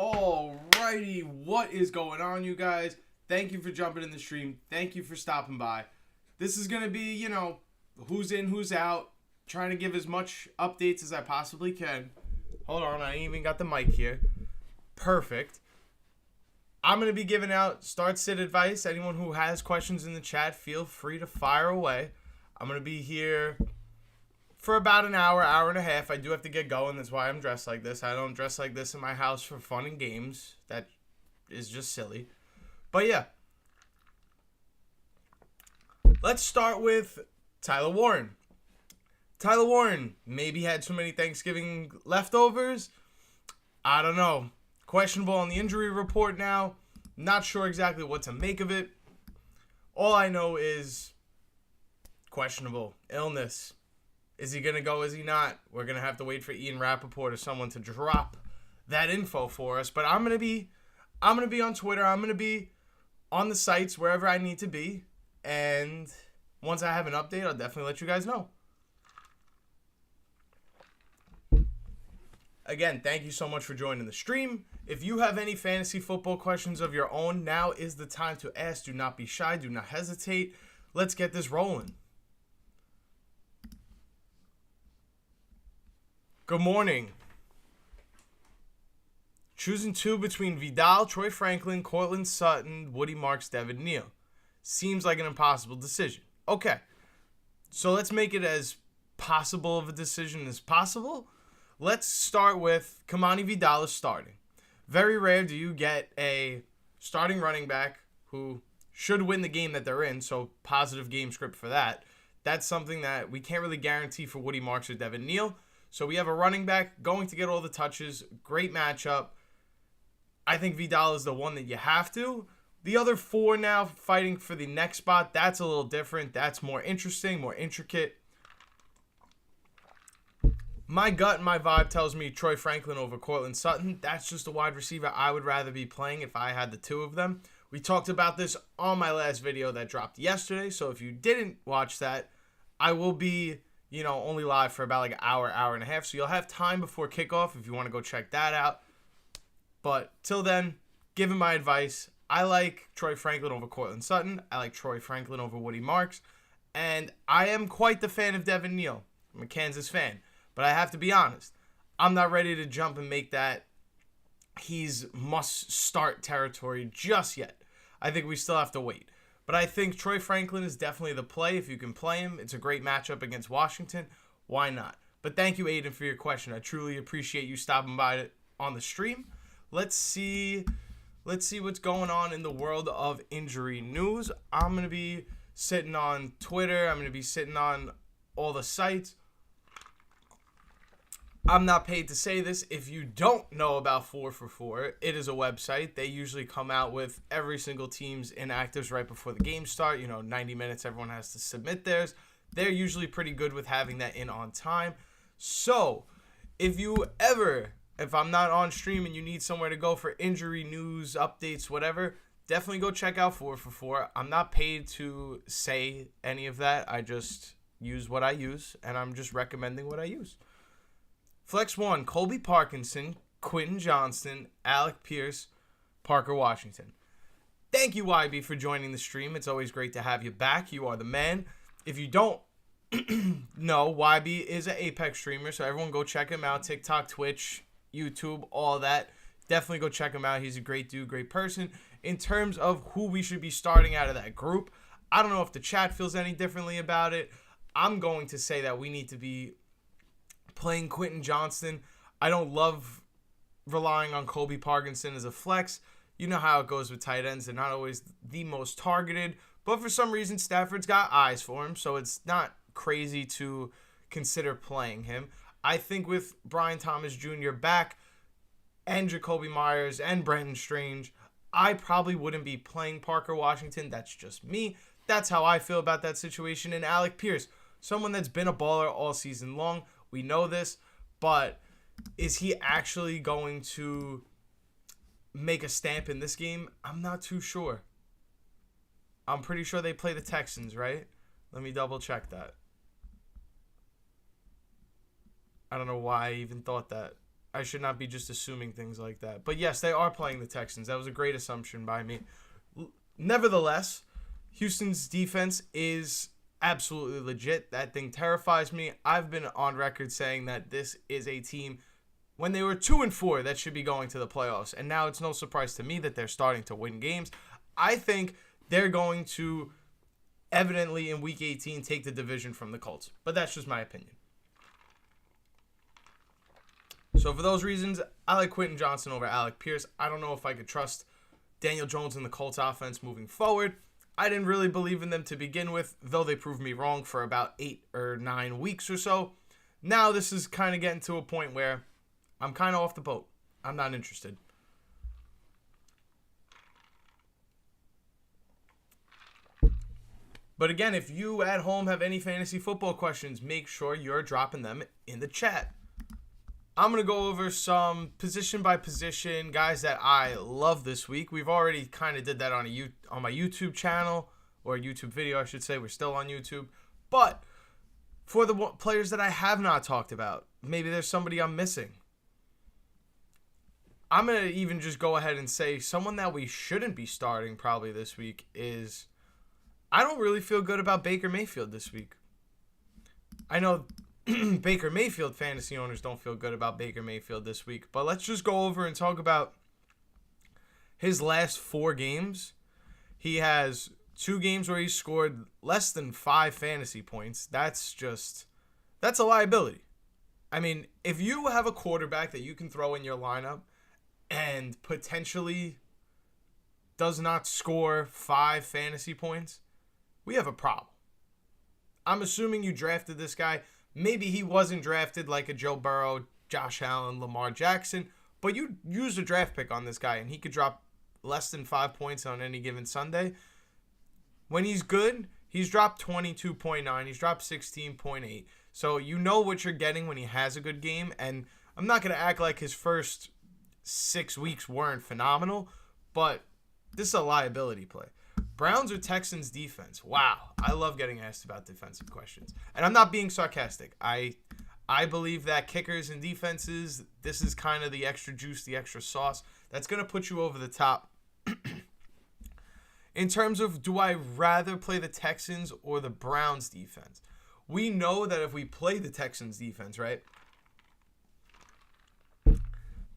Alrighty, what is going on, you guys? Thank you for jumping in the stream. Thank you for stopping by. This is going to be, who's in, who's out. Trying to give as much updates as I possibly can. Hold on, I ain't even got the mic here. Perfect. I'm going to be giving out start-sit advice. Anyone who has questions in the chat, feel free to fire away. I'm going to be here for about an hour, hour and a half. I do have to get going. That's why I'm dressed like this. I don't dress like this in my house for fun and games. That is just silly. But yeah. Let's start with Tyler Warren. Tyler Warren maybe had too many Thanksgiving leftovers. I don't know. Questionable on the injury report now. Not sure exactly what to make of it. All I know is questionable. Illness. Is he going to go? Is he not? We're going to have to wait for Ian Rappaport or someone to drop that info for us. But I'm going to be on Twitter. I'm going to be on the sites wherever I need to be. And once I have an update, I'll definitely let you guys know. Again, thank you so much for joining the stream. If you have any fantasy football questions of your own, now is the time to ask. Do not be shy. Do not hesitate. Let's get this rolling. Good morning. Choosing two between Vidal, Troy Franklin, Cortland Sutton, Woody Marks, Devin Neal. Seems like an impossible decision. Okay. So let's make it as possible of a decision as possible. Let's start with Kamani Vidal is starting. Very rare do you get a starting running back who should win the game that they're in, so positive game script for that. That's something that we can't really guarantee for Woody Marks or Devin Neal. So we have a running back going to get all the touches. Great matchup. I think Vidal is the one that you have to. The other four now fighting for the next spot, that's a little different. That's more interesting, more intricate. My gut and my vibe tells me Troy Franklin over Cortland Sutton. That's just a wide receiver I would rather be playing if I had the two of them. We talked about this on my last video that dropped yesterday. So if you didn't watch that, I will be, only live for about like an hour, hour and a half. So you'll have time before kickoff if you want to go check that out. But till then, giving my advice, I like Troy Franklin over Cortland Sutton. I like Troy Franklin over Woody Marks. And I am quite the fan of Devin Neal. I'm a Kansas fan. But I have to be honest, I'm not ready to jump and make that he's must-start territory just yet. I think we still have to wait. But I think Troy Franklin is definitely the play. If you can play him, it's a great matchup against Washington. Why not? But thank you, Aiden, for your question. I truly appreciate you stopping by on the stream. Let's see what's going on in the world of injury news. I'm going to be sitting on Twitter. I'm going to be sitting on all the sites. I'm not paid to say this. If you don't know about 4for4, it is a website. They usually come out with every single team's inactives right before the game start. 90 minutes, everyone has to submit theirs. They're usually pretty good with having that in on time. So, if I'm not on stream and you need somewhere to go for injury news, updates, whatever, definitely go check out 4for4. I'm not paid to say any of that. I just use what I use, and I'm just recommending what I use. Flex 1, Colby Parkinson, Quentin Johnston, Alec Pierce, Parker Washington. Thank you, YB, for joining the stream. It's always great to have you back. You are the man. If you don't know, YB is an Apex streamer, so everyone go check him out. TikTok, Twitch, YouTube, all that. Definitely go check him out. He's a great dude, great person. In terms of who we should be starting out of that group, I don't know if the chat feels any differently about it. I'm going to say that we need to be playing Quentin Johnston. I don't love relying on Colby Parkinson as a flex. You know how it goes with tight ends. They're not always the most targeted, but for some reason Stafford's got eyes for him, so it's not crazy to consider playing him. I think with Brian Thomas Jr. back and Jacoby Myers and Brenton Strange, I probably wouldn't be playing Parker Washington. That's just me. That's how I feel about that situation. And Alec Pierce, someone that's been a baller all season long. We know this, but is he actually going to make a stamp in this game? I'm not too sure. I'm pretty sure they play the Texans, right? Let me double check that. I don't know why I even thought that. I should not be just assuming things like that. But yes, they are playing the Texans. That was a great assumption by me. Nevertheless, Houston's defense is absolutely legit. That thing terrifies me. I've been on record saying that this is a team, when they were 2-4, that should be going to the playoffs. And now it's no surprise to me that they're starting to win games. I think they're going to evidently in Week 18 take the division from the Colts. But that's just my opinion. So for those reasons, I like Quentin Johnson over Alec Pierce. I don't know if I could trust Daniel Jones in the Colts offense moving forward. I didn't really believe in them to begin with, though they proved me wrong for about 8 or 9 weeks or so. Now this is kind of getting to a point where I'm kind of off the boat. I'm not interested. But again, if you at home have any fantasy football questions, make sure you're dropping them in the chat. I'm going to go over some position by position guys that I love this week. We've already kind of did that on my YouTube channel, or a YouTube video, I should say. We're still on YouTube. But for the players that I have not talked about, maybe there's somebody I'm missing. I'm going to even just go ahead and say someone that we shouldn't be starting probably this week is, I don't really feel good about Baker Mayfield this week. I know Baker Mayfield fantasy owners don't feel good about Baker Mayfield this week, but let's just go over and talk about his last 4 games. He has 2 games where he scored less than 5 fantasy points. That's a liability. I mean, if you have a quarterback that you can throw in your lineup and potentially does not score 5 fantasy points, we have a problem. I'm assuming you drafted this guy. Maybe he wasn't drafted like a Joe Burrow, Josh Allen, Lamar Jackson, but you used a draft pick on this guy, and he could drop less than 5 points on any given Sunday. When he's good, he's dropped 22.9. He's dropped 16.8. So you know what you're getting when he has a good game, and I'm not going to act like his first 6 weeks weren't phenomenal, but this is a liability play. Browns or Texans defense? Wow, I love getting asked about defensive questions. And I'm not being sarcastic. I believe that kickers and defenses, this is kind of the extra juice, the extra sauce that's going to put you over the top. In terms of, do I rather play the Texans or the Browns defense? We know that if we play the Texans defense, right,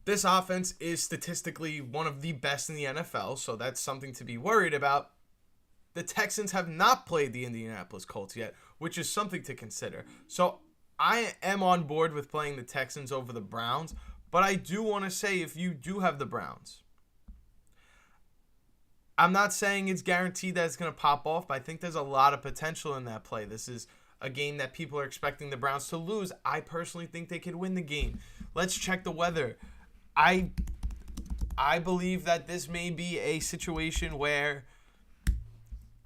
this offense is statistically one of the best in the NFL, so that's something to be worried about. The Texans have not played the Indianapolis Colts yet, which is something to consider. So I am on board with playing the Texans over the Browns, but I do want to say, if you do have the Browns, I'm not saying it's guaranteed that it's going to pop off, but I think there's a lot of potential in that play. This is a game that people are expecting the Browns to lose. I personally think they could win the game. Let's check the weather. I believe that this may be a situation where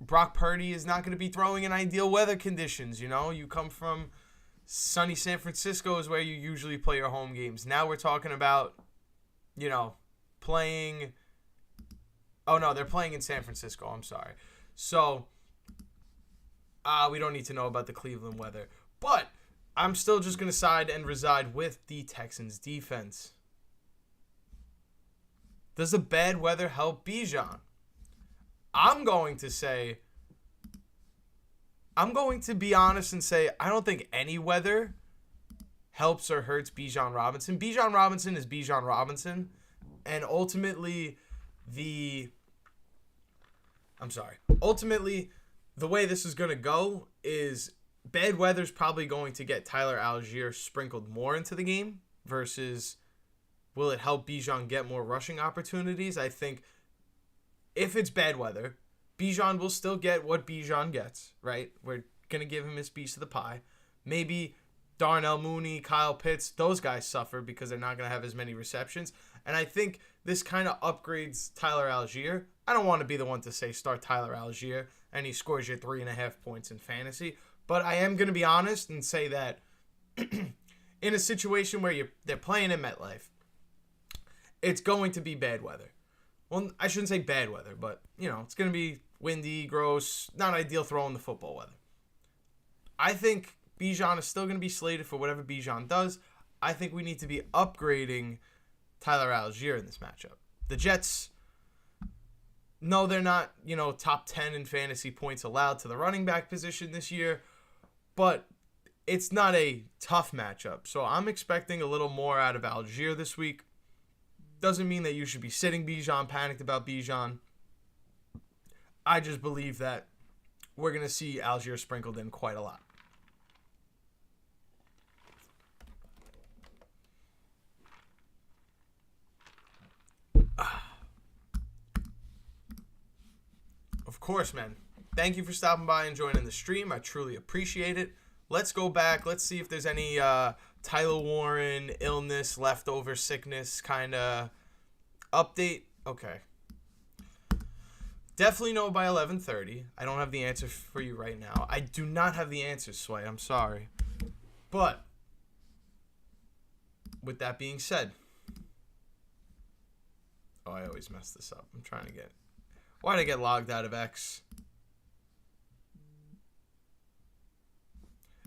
Brock Purdy is not going to be throwing in ideal weather conditions. You know, you come from sunny San Francisco is where you usually play your home games. Now we're talking about, playing. Oh, no, they're playing in San Francisco. I'm sorry. So, we don't need to know about the Cleveland weather. But I'm still just going to side and reside with the Texans defense. Does the bad weather help Bijan? I'm going to be honest and say I don't think any weather helps or hurts Bijan Robinson. Bijan Robinson is Bijan Robinson. And ultimately, the way this is going to go is bad weather's probably going to get Tyler Algier sprinkled more into the game versus will it help Bijan get more rushing opportunities? I think if it's bad weather, Bijan will still get what Bijan gets, right? We're going to give him his piece of the pie. Maybe Darnell Mooney, Kyle Pitts, those guys suffer because they're not going to have as many receptions. And I think this kind of upgrades Tyler Algier. I don't want to be the one to say start Tyler Algier and he scores you 3.5 points in fantasy. But I am going to be honest and say that in a situation where they're playing in MetLife, it's going to be bad weather. Well, I shouldn't say bad weather, but, it's going to be windy, gross, not ideal throwing the football weather. I think Bijan is still going to be slated for whatever Bijan does. I think we need to be upgrading Tyler Algier in this matchup. The Jets, no, they're not, top 10 in fantasy points allowed to the running back position this year, but it's not a tough matchup. So I'm expecting a little more out of Algier this week. Doesn't mean that you should be sitting Bijan, panicked about Bijan. I just believe that we're going to see Algier sprinkled in quite a lot. Of course, man. Thank you for stopping by and joining the stream. I truly appreciate it. Let's go back. Let's see if there's any Tyler Warren illness, leftover sickness kind of update. Okay. Definitely know by 11:30. I don't have the answer for you right now. I do not have the answer, Sway. I'm sorry. But with that being said, I always mess this up. I'm trying to get... Why did I get logged out of X?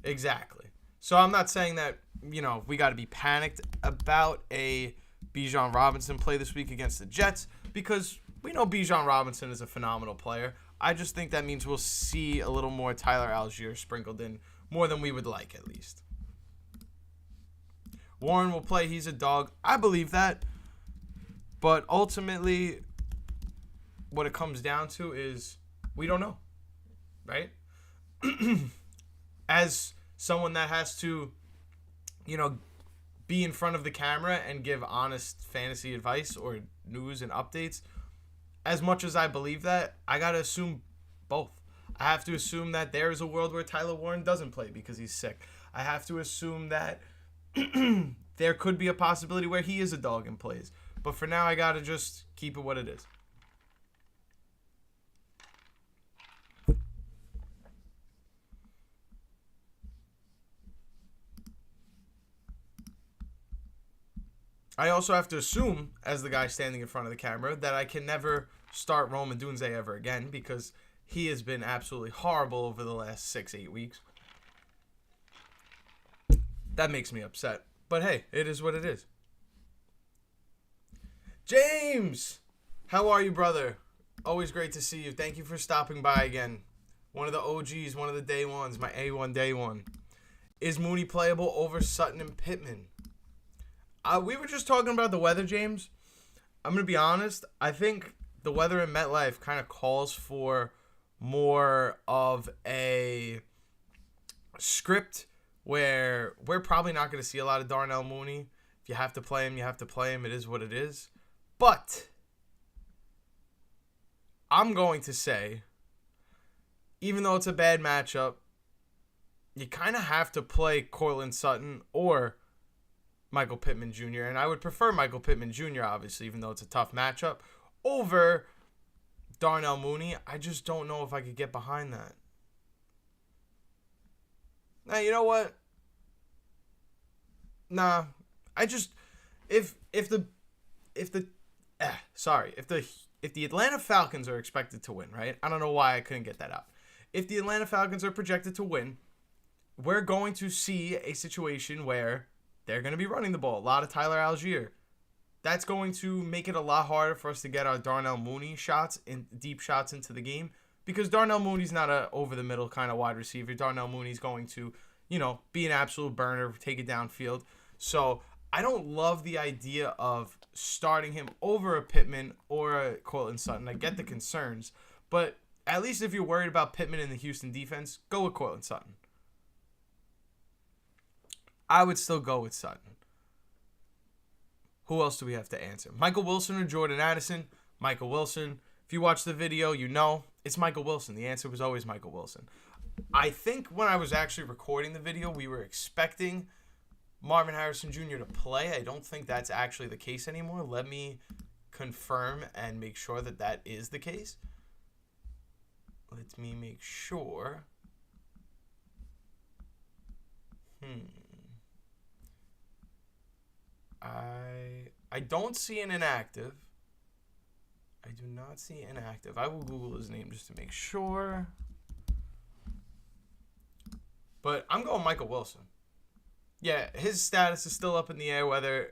Exactly. So I'm not saying that, we got to be panicked about a Bijan Robinson play this week against the Jets, because we know Bijan Robinson is a phenomenal player. I just think that means we'll see a little more Tyler Algier sprinkled in, more than we would like, at least. Warren will play. He's a dog. I believe that. But ultimately, what it comes down to is we don't know, right? As someone that has to, be in front of the camera and give honest fantasy advice or news and updates, as much as I believe that, I got to assume both. I have to assume that there is a world where Tyler Warren doesn't play because he's sick. I have to assume that there could be a possibility where he is a dog and plays. But for now, I got to just keep it what it is. I also have to assume, as the guy standing in front of the camera, that I can never start Roman Dunze ever again, because he has been absolutely horrible over the last 6-8 weeks. That makes me upset. But hey, it is what it is. James! How are you, brother? Always great to see you. Thank you for stopping by again. One of the OGs, one of the day ones, my A1 day one. Is Mooney playable over Sutton and Pittman? We were just talking about the weather, James. I'm going to be honest. I think the weather in MetLife kind of calls for more of a script where we're probably not going to see a lot of Darnell Mooney. If you have to play him, you have to play him. It is what it is. But I'm going to say, even though it's a bad matchup, you kind of have to play Cortland Sutton or Michael Pittman Jr., and I would prefer Michael Pittman Jr., obviously, even though it's a tough matchup, over Darnell Mooney. I just don't know if I could get behind that. Now, you know what? Nah, I just if the Atlanta Falcons are expected to win, right? I don't know why I couldn't get that out. If the Atlanta Falcons are projected to win, we're going to see a situation where they're going to be running the ball. A lot of Tyler Algier. That's going to make it a lot harder for us to get our Darnell Mooney shots, in deep shots into the game, because Darnell Mooney's not a over-the-middle kind of wide receiver. Darnell Mooney's going to, be an absolute burner, take it downfield. So I don't love the idea of starting him over a Pittman or a Cortland Sutton. I get the concerns, but at least if you're worried about Pittman in the Houston defense, go with Cortland Sutton. I would still go with Sutton. Who else do we have to answer? Michael Wilson or Jordan Addison? Michael Wilson. If you watch the video, you know it's Michael Wilson. The answer was always Michael Wilson. I think when I was actually recording the video, we were expecting Marvin Harrison Jr. to play. I don't think that's actually the case anymore. Let me confirm and make sure that that is the case. Let me make sure. I don't see an inactive. I do not see inactive. I will Google his name just to make sure. But I'm going Michael Wilson. Yeah, his status is still up in the air whether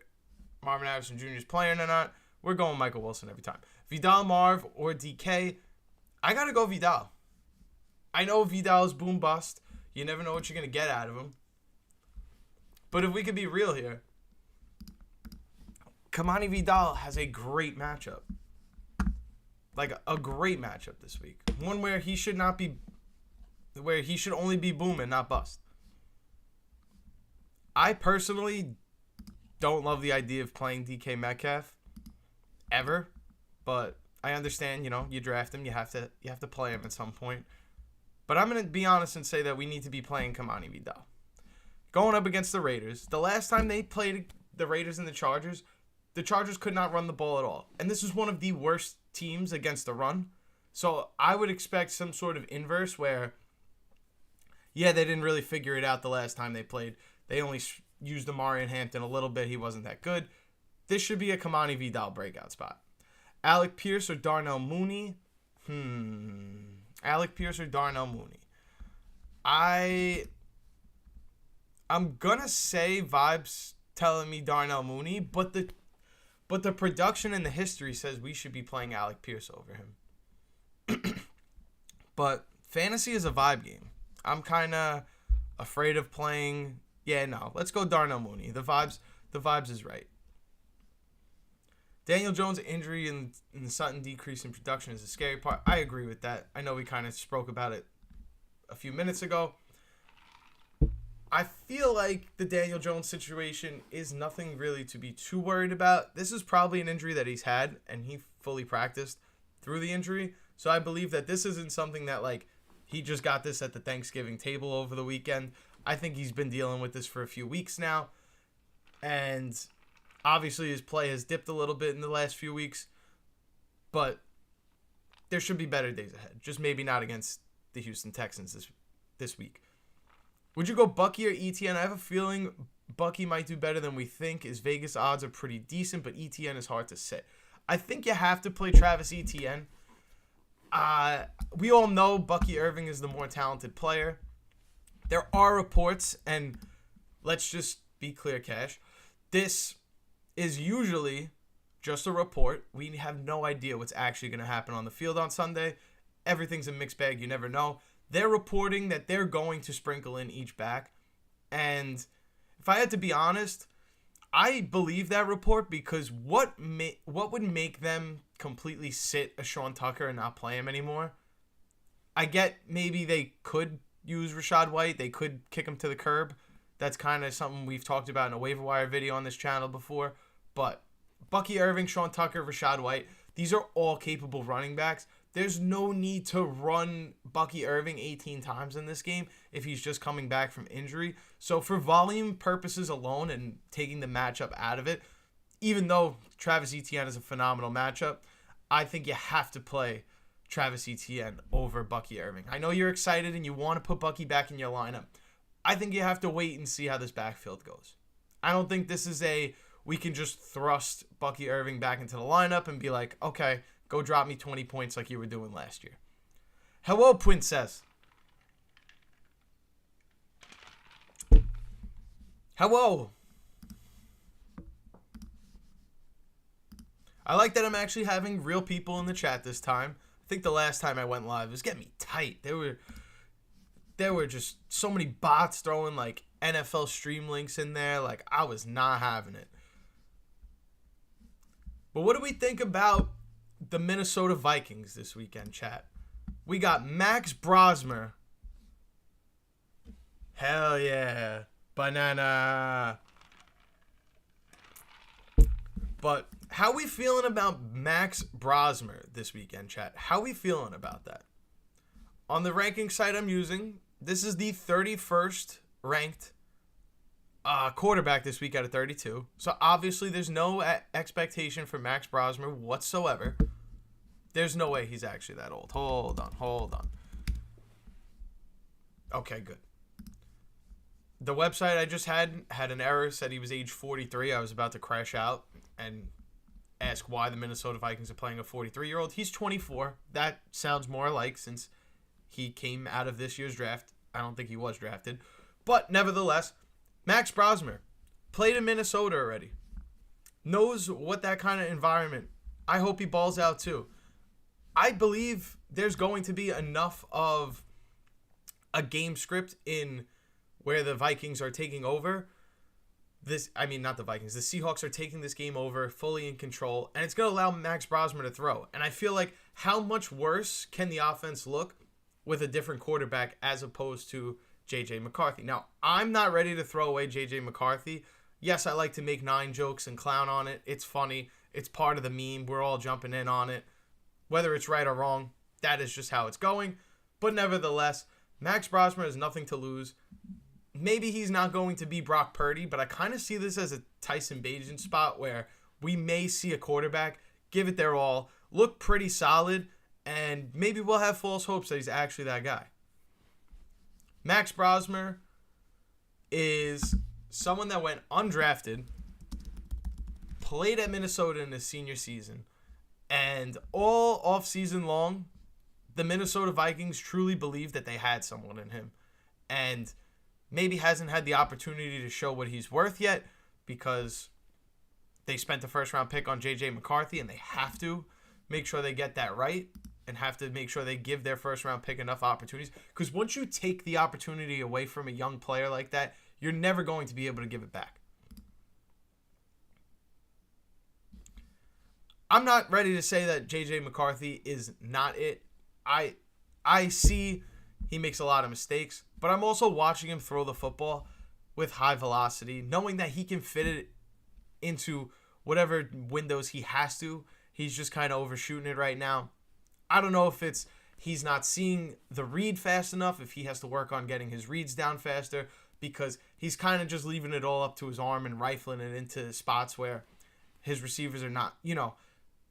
Marvin Harrison Jr. is playing or not. We're going Michael Wilson every time. Vidal, Marv, or DK. I got to go Vidal. I know Vidal's boom bust. You never know what you're going to get out of him. But if we could be real here, Kamani Vidal has a great matchup. Like a great matchup this week. One where he should only be boom and not bust. I personally don't love the idea of playing DK Metcalf ever, but I understand, you draft him, you have to play him at some point. But I'm going to be honest and say that we need to be playing Kamani Vidal. Going up against the Raiders, the last time they played the Raiders and the Chargers could not run the ball at all. And this is one of the worst teams against the run. So I would expect some sort of inverse where, they didn't really figure it out the last time they played. They only used Amari and Hampton a little bit. He wasn't that good. This should be a Kamani Vidal breakout spot. Alec Pierce or Darnell Mooney? Alec Pierce or Darnell Mooney? I'm going to say vibes telling me Darnell Mooney, but the production and the history says we should be playing Alec Pierce over him. But fantasy is a vibe game. I'm kind of afraid of playing. Let's go Darnell Mooney. The vibes is right. Daniel Jones' injury and the Sutton decrease in production is a scary part. I agree with that. I know we kind of spoke about it a few minutes ago. I feel like the Daniel Jones situation is nothing really to be too worried about. This is probably an injury that he's had, and he fully practiced through the injury. So I believe that this isn't something that, he just got this at the Thanksgiving table over the weekend. I think he's been dealing with this for a few weeks now. And obviously his play has dipped a little bit in the last few weeks. But there should be better days ahead. Just maybe not against the Houston Texans this week. Would you go Bucky or ETN? I have a feeling Bucky might do better than we think. His Vegas odds are pretty decent, but ETN is hard to say. I think you have to play Travis Etienne. We all know Bucky Irving is the more talented player. There are reports, and let's just be clear, Cash. This is usually just a report. We have no idea what's actually going to happen on the field on Sunday. Everything's a mixed bag. You never know. They're reporting that they're going to sprinkle in each back. And if I had to be honest, I believe that report because what would make them completely sit a Sean Tucker and not play him anymore? I get maybe they could use Rachaad White. They could kick him to the curb. That's kind of something we've talked about in a waiver wire video on this channel before. But Bucky Irving, Sean Tucker, Rachaad White, these are all capable running backs. There's no need to run Bucky Irving 18 times in this game if he's just coming back from injury. So for volume purposes alone and taking the matchup out of it, even though Travis Etienne is a phenomenal matchup, I think you have to play Travis Etienne over Bucky Irving. I know you're excited and you want to put Bucky back in your lineup. I think you have to wait and see how this backfield goes. I don't think this is we can just thrust Bucky Irving back into the lineup and be like, okay, go drop me 20 points like you were doing last year. Hello, Princess. Hello. I like that I'm actually having real people in the chat this time. I think the last time I went live, it was getting me tight. There were just so many bots throwing NFL stream links in there. I was not having it. But what do we think about the Minnesota Vikings this weekend, chat? We got Max Brosmer. Hell yeah. Banana. But how we feeling about Max Brosmer this weekend, chat? How we feeling about that? On the ranking site I'm using, this is the 31st ranked quarterback this week out of 32. So obviously there's no expectation for Max Brosmer whatsoever. There's no way he's actually that old. Hold on. Okay, good. The website I just had an error, said he was age 43. I was about to crash out and ask why the Minnesota Vikings are playing a 43-year-old. He's 24. That sounds more like since he came out of this year's draft. I don't think he was drafted. But nevertheless, Max Brosmer played in Minnesota already. Knows what that kind of environment. I hope he balls out too. I believe there's going to be enough of a game script in where the Vikings are taking over. Not the Vikings. The Seahawks are taking this game over, fully in control, and it's going to allow Max Brosmer to throw. And I feel like how much worse can the offense look with a different quarterback as opposed to J.J. McCarthy? Now, I'm not ready to throw away J.J. McCarthy. Yes, I like to make 9 jokes and clown on it. It's funny. It's part of the meme. We're all jumping in on it. Whether it's right or wrong, that is just how it's going. But nevertheless, Max Brosmer has nothing to lose. Maybe he's not going to be Brock Purdy, but I kind of see this as a Tyson Bagent spot where we may see a quarterback give it their all, look pretty solid, and maybe we'll have false hopes that he's actually that guy. Max Brosmer is someone that went undrafted, played at Minnesota in his senior season, and all offseason long, the Minnesota Vikings truly believed that they had someone in him. And maybe hasn't had the opportunity to show what he's worth yet because they spent the first-round pick on J.J. McCarthy, and they have to make sure they get that right and have to make sure they give their first-round pick enough opportunities. Because once you take the opportunity away from a young player like that, you're never going to be able to give it back. I'm not ready to say that J.J. McCarthy is not it. I see he makes a lot of mistakes, but I'm also watching him throw the football with high velocity, knowing that he can fit it into whatever windows he has to. He's just kind of overshooting it right now. I don't know if it's he's not seeing the read fast enough, if he has to work on getting his reads down faster, because he's kind of just leaving it all up to his arm and rifling it into spots where his receivers are not,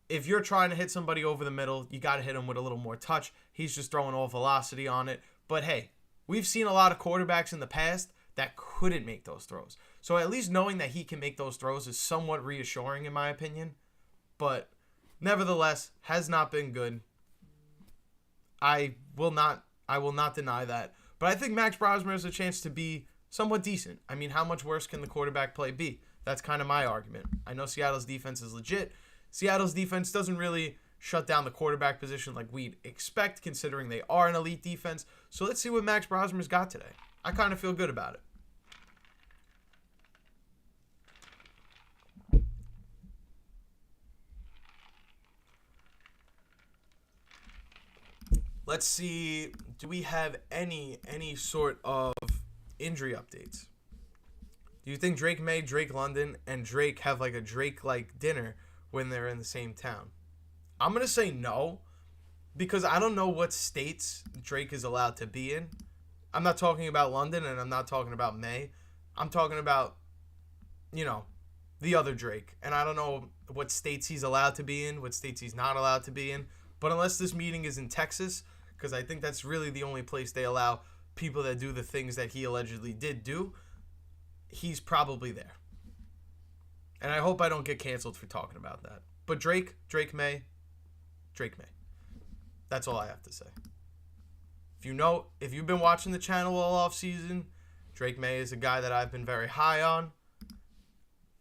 if you're trying to hit somebody over the middle, you got to hit him with a little more touch. He's just throwing all velocity on it. But hey, we've seen a lot of quarterbacks in the past that couldn't make those throws. So at least knowing that he can make those throws is somewhat reassuring in my opinion. But nevertheless, has not been good. I will not deny that. But I think Max Brosmer has a chance to be somewhat decent. I mean, how much worse can the quarterback play be? That's kind of my argument. I know Seattle's defense is legit. Seattle's defense doesn't really shut down the quarterback position like we'd expect, considering they are an elite defense. So let's see what Max Brosmer's got today. I kind of feel good about it. Let's see, do we have any sort of injury updates? Do you think Drake May, Drake London, and Drake have like a Drake-like dinner when they're in the same town? I'm going to say no, because I don't know what states Drake is allowed to be in. I'm not talking about London, and I'm not talking about May. I'm talking about, the other Drake. And I don't know what states he's allowed to be in, what states he's not allowed to be in. But unless this meeting is in Texas, because I think that's really the only place they allow people that do the things that he allegedly did do, he's probably there. And I hope I don't get canceled for talking about that. But Drake May. That's all I have to say. If you've been watching the channel all off season, Drake May is a guy that I've been very high on.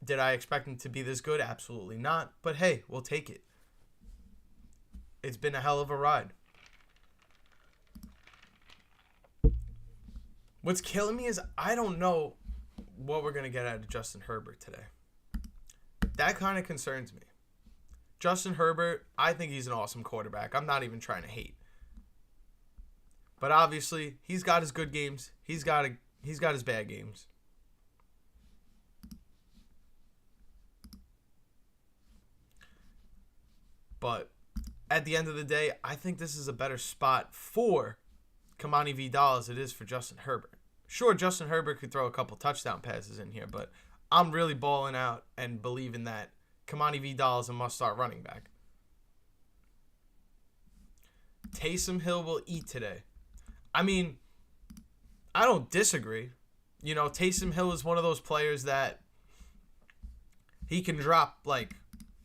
Did I expect him to be this good? Absolutely not. But hey, we'll take it. It's been a hell of a ride. What's killing me is I don't know what we're going to get out of Justin Herbert today. That kind of concerns me. Justin Herbert, I think he's an awesome quarterback. I'm not even trying to hate. But obviously, he's got his good games. He's got his bad games. But at the end of the day, I think this is a better spot for Kamani Vidal as it is for Justin Herbert. Sure, Justin Herbert could throw a couple touchdown passes in here, but I'm really balling out and believing that Kamani Vidal is a must-start running back. Taysom Hill will eat today. I mean, I don't disagree. Taysom Hill is one of those players that he can drop like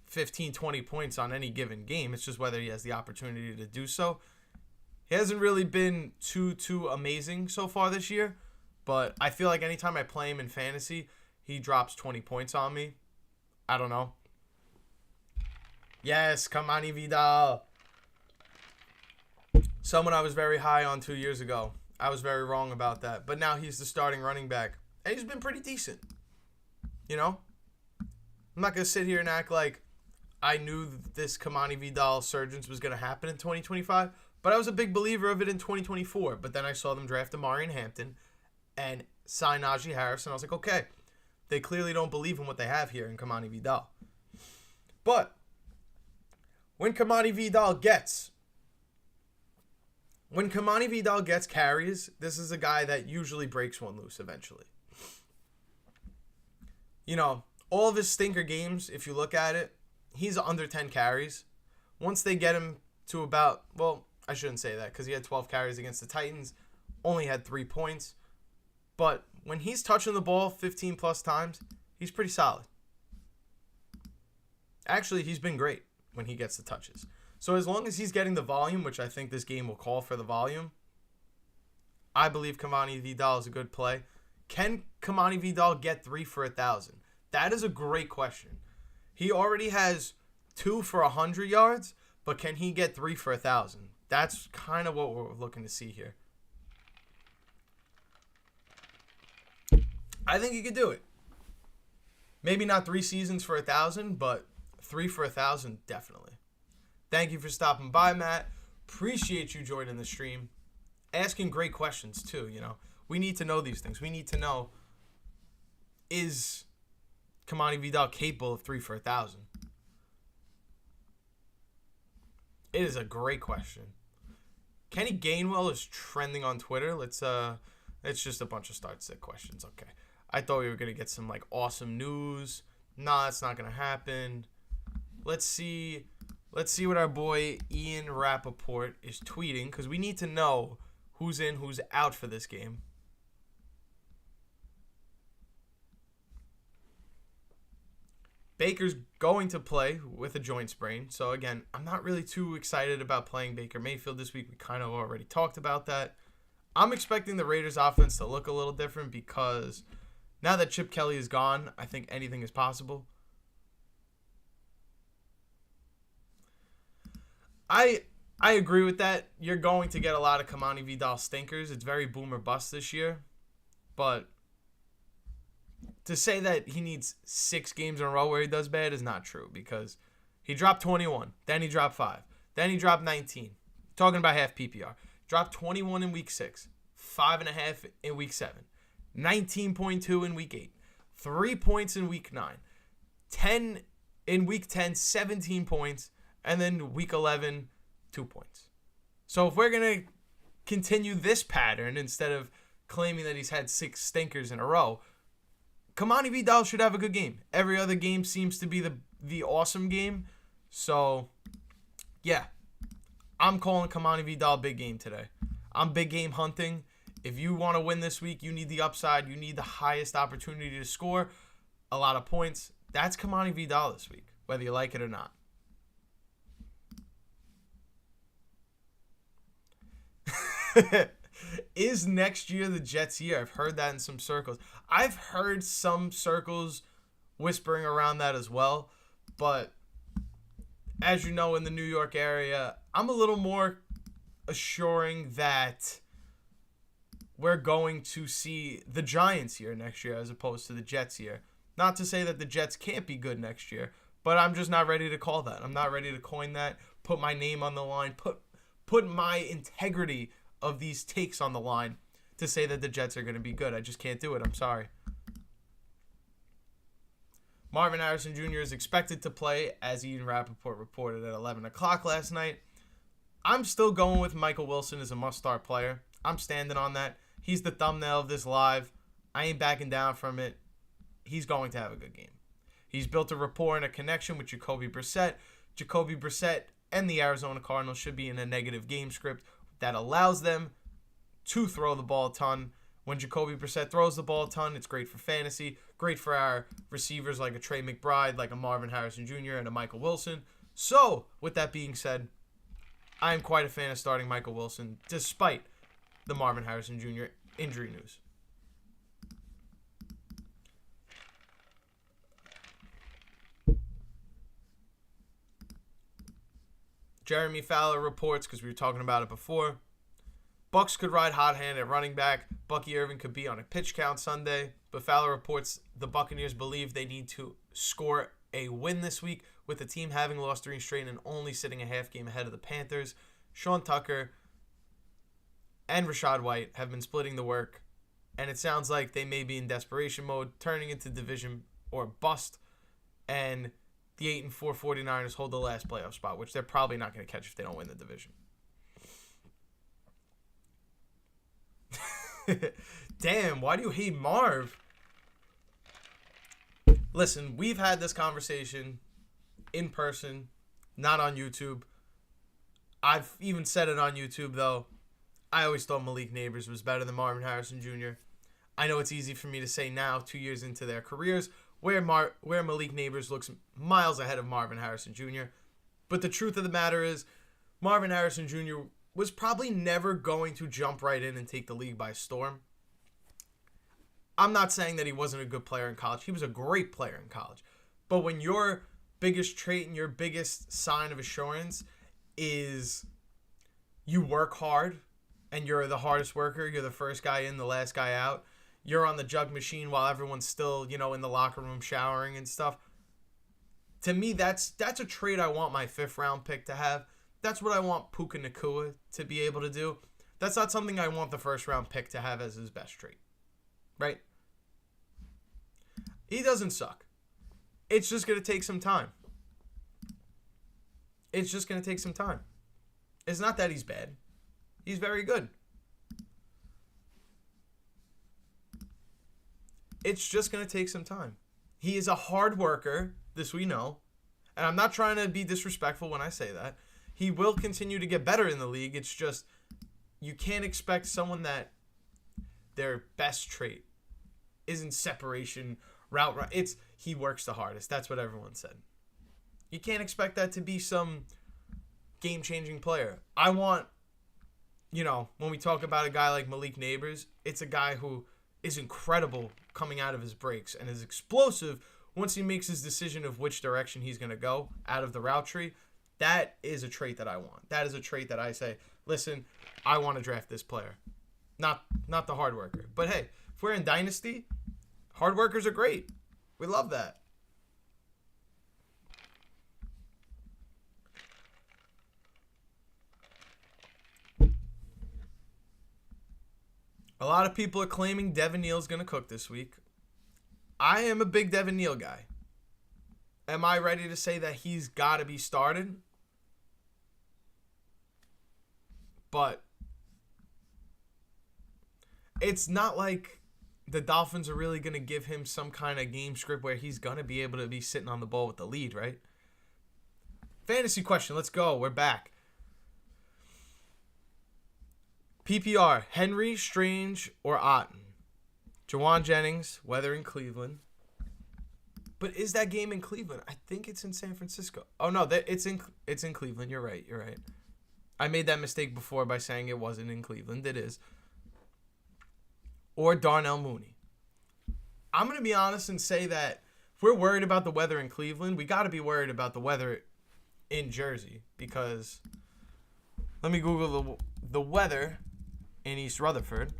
15, 20 points on any given game. It's just whether he has the opportunity to do so. He hasn't really been too amazing so far this year, But I feel like anytime I play him in fantasy, he drops 20 points on me. I don't know. Yes, Kamani Vidal. Someone I was very high on 2 years ago. I was very wrong about that. But now he's the starting running back. And he's been pretty decent. You know? I'm not going to sit here and act like I knew this Kamani Vidal surgence was going to happen in 2025. But I was a big believer of it in 2024. But then I saw them draft Amari Hampton and sign Najee Harris. And I was like, okay, they clearly don't believe in what they have here in Kamani Vidal. But when Kamani Vidal gets carries, this is a guy that usually breaks one loose eventually. You know, all of his stinker games, if you look at it, he's under 10 carries. Once they get him to about, well, I shouldn't say that because he had 12 carries against the Titans, only had 3 points. But when he's touching the ball 15 plus times, he's pretty solid. Actually, he's been great when he gets the touches. So as long as he's getting the volume, which I think this game will call for the volume, I believe Kamani Vidal is a good play. Can Kamani Vidal get 3 for 1,000? That is a great question. He already has 2 for 100 yards, but can he get 3 for 1,000? That's kind of what we're looking to see here. I think he could do it. Maybe not 3 seasons for 1,000, but 3 for 1,000, definitely. Thank you for stopping by, Matt. Appreciate you joining the stream. Asking great questions, too, you know. We need to know these things. We need to know, is Kamani Vidal capable of 3 for 1,000? It is a great question. Kenny Gainwell is trending on Twitter. It's just a bunch of start-sit questions. Okay. I thought we were going to get some, like, awesome news. Nah, it's not going to happen. Let's see what our boy Ian Rappaport is tweeting, because we need to know who's in, who's out for this game. Baker's going to play with a joint sprain. So, again, I'm not really too excited about playing Baker Mayfield this week. We kind of already talked about that. I'm expecting the Raiders' offense to look a little different because now that Chip Kelly is gone, I think anything is possible. I agree with that. You're going to get a lot of Kamani Vidal stinkers. It's very boom or bust this year. But to say that he needs 6 games in a row where he does bad is not true, because he dropped 21, then he dropped 5, then he dropped 19. Talking about half PPR. Dropped 21 in week 6, 5.5 in week 7, 19.2 in week 8, 3 points in week 9, 10 in week 10, 17 points, and then week 11, 2 points. So if we're going to continue this pattern instead of claiming that he's had 6 stinkers in a row, Kamani Vidal should have a good game. Every other game seems to be the awesome game. So, yeah. I'm calling Kamani Vidal big game today. I'm big game hunting. If you want to win this week, you need the upside. You need the highest opportunity to score a lot of points. That's Kamani Vidal this week, whether you like it or not. Is next year the Jets' year? I've heard that in some circles. I've heard some circles whispering around that as well. But as you know, in the New York area, I'm a little more assuring that we're going to see the Giants here next year as opposed to the Jets here. Not to say that the Jets can't be good next year, but I'm just not ready to call that. I'm not ready to coin that, put my name on the line, put my integrity of these takes on the line to say that the Jets are going to be good. I just can't do it. I'm sorry. Marvin Harrison Jr. is expected to play, as Ian Rappaport reported at 11 o'clock last night. I'm still going with Michael Wilson as a must-start player. I'm standing on that. He's the thumbnail of this live. I ain't backing down from it. He's going to have a good game. He's built a rapport and a connection with Jacoby Brissett. Jacoby Brissett and the Arizona Cardinals should be in a negative game script that allows them to throw the ball a ton. When Jacoby Brissett throws the ball a ton, it's great for fantasy, great for our receivers like a Trey McBride, like a Marvin Harrison Jr., and a Michael Wilson. So, with that being said, I am quite a fan of starting Michael Wilson, despite the Marvin Harrison Jr. injury news. Jeremy Fowler reports, because we were talking about it before, Bucks could ride hot hand at running back. Bucky Irving could be on a pitch count Sunday. But Fowler reports the Buccaneers believe they need to score a win this week, with the team having lost 3 straight and only sitting a half game ahead of the Panthers. Sean Tucker and Rachaad White have been splitting the work, and it sounds like they may be in desperation mode, turning into division or bust, and the 8-4 49ers hold the last playoff spot, which they're probably not going to catch if they don't win the division. Damn, why do you hate Marv? Listen, we've had this conversation in person, not on YouTube. I've even said it on YouTube, though. I always thought Malik Neighbors was better than Marvin Harrison Jr. I know it's easy for me to say now, 2 years into their careers, where Malik Neighbors looks miles ahead of Marvin Harrison Jr. But the truth of the matter is, Marvin Harrison Jr. was probably never going to jump right in and take the league by storm. I'm not saying that he wasn't a good player in college. He was a great player in college. But when your biggest trait and your biggest sign of assurance is you work hard and you're the hardest worker, you're the first guy in, the last guy out, you're on the jug machine while everyone's still, in the locker room showering and stuff. To me, that's a trait I want my 5th round pick to have. That's what I want Puka Nacua to be able to do. That's not something I want the 1st round pick to have as his best trait. Right? He doesn't suck. It's just going to take some time. It's just going to take some time. It's not that he's bad. He's very good. It's just going to take some time. He is a hard worker, this we know. And I'm not trying to be disrespectful when I say that. He will continue to get better in the league. It's just you can't expect someone that their best trait isn't separation, route run. It's he works the hardest. That's what everyone said. You can't expect that to be some game-changing player. I want, when we talk about a guy like Malik Neighbors, it's a guy who is incredible coming out of his breaks and is explosive once he makes his decision of which direction he's going to go out of the route tree. That is a trait that I want. That is a trait that I say, listen, I want to draft this player. Not the hard worker. But hey, if we're in Dynasty, hard workers are great. We love that. A lot of people are claiming Devin Neal's going to cook this week. I am a big Devin Neal guy. Am I ready to say that he's got to be started? But it's not like the Dolphins are really going to give him some kind of game script where he's going to be able to be sitting on the ball with the lead, right? Fantasy question. Let's go. We're back. PPR, Henry, Strange, or Otten? Jawan Jennings, weather in Cleveland. But is that game in Cleveland? I think it's in San Francisco. Oh, no, it's in Cleveland. You're right. I made that mistake before by saying it wasn't in Cleveland. It is. Or Darnell Mooney. I'm going to be honest and say that if we're worried about the weather in Cleveland, we got to be worried about the weather in Jersey, because let me Google the weather in East Rutherford.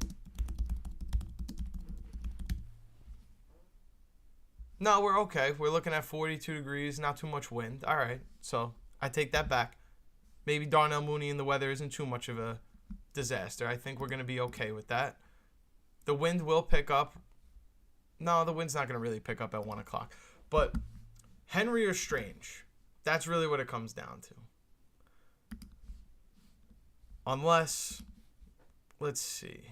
No, we're okay. We're looking at 42 degrees, not too much wind. All right, so I take that back. Maybe Darnell Mooney and the weather isn't too much of a disaster. I think we're going to be okay with that. The wind will pick up. No, the wind's not going to really pick up at 1 o'clock. But Henry or Strange, that's really what it comes down to. Unless, let's see.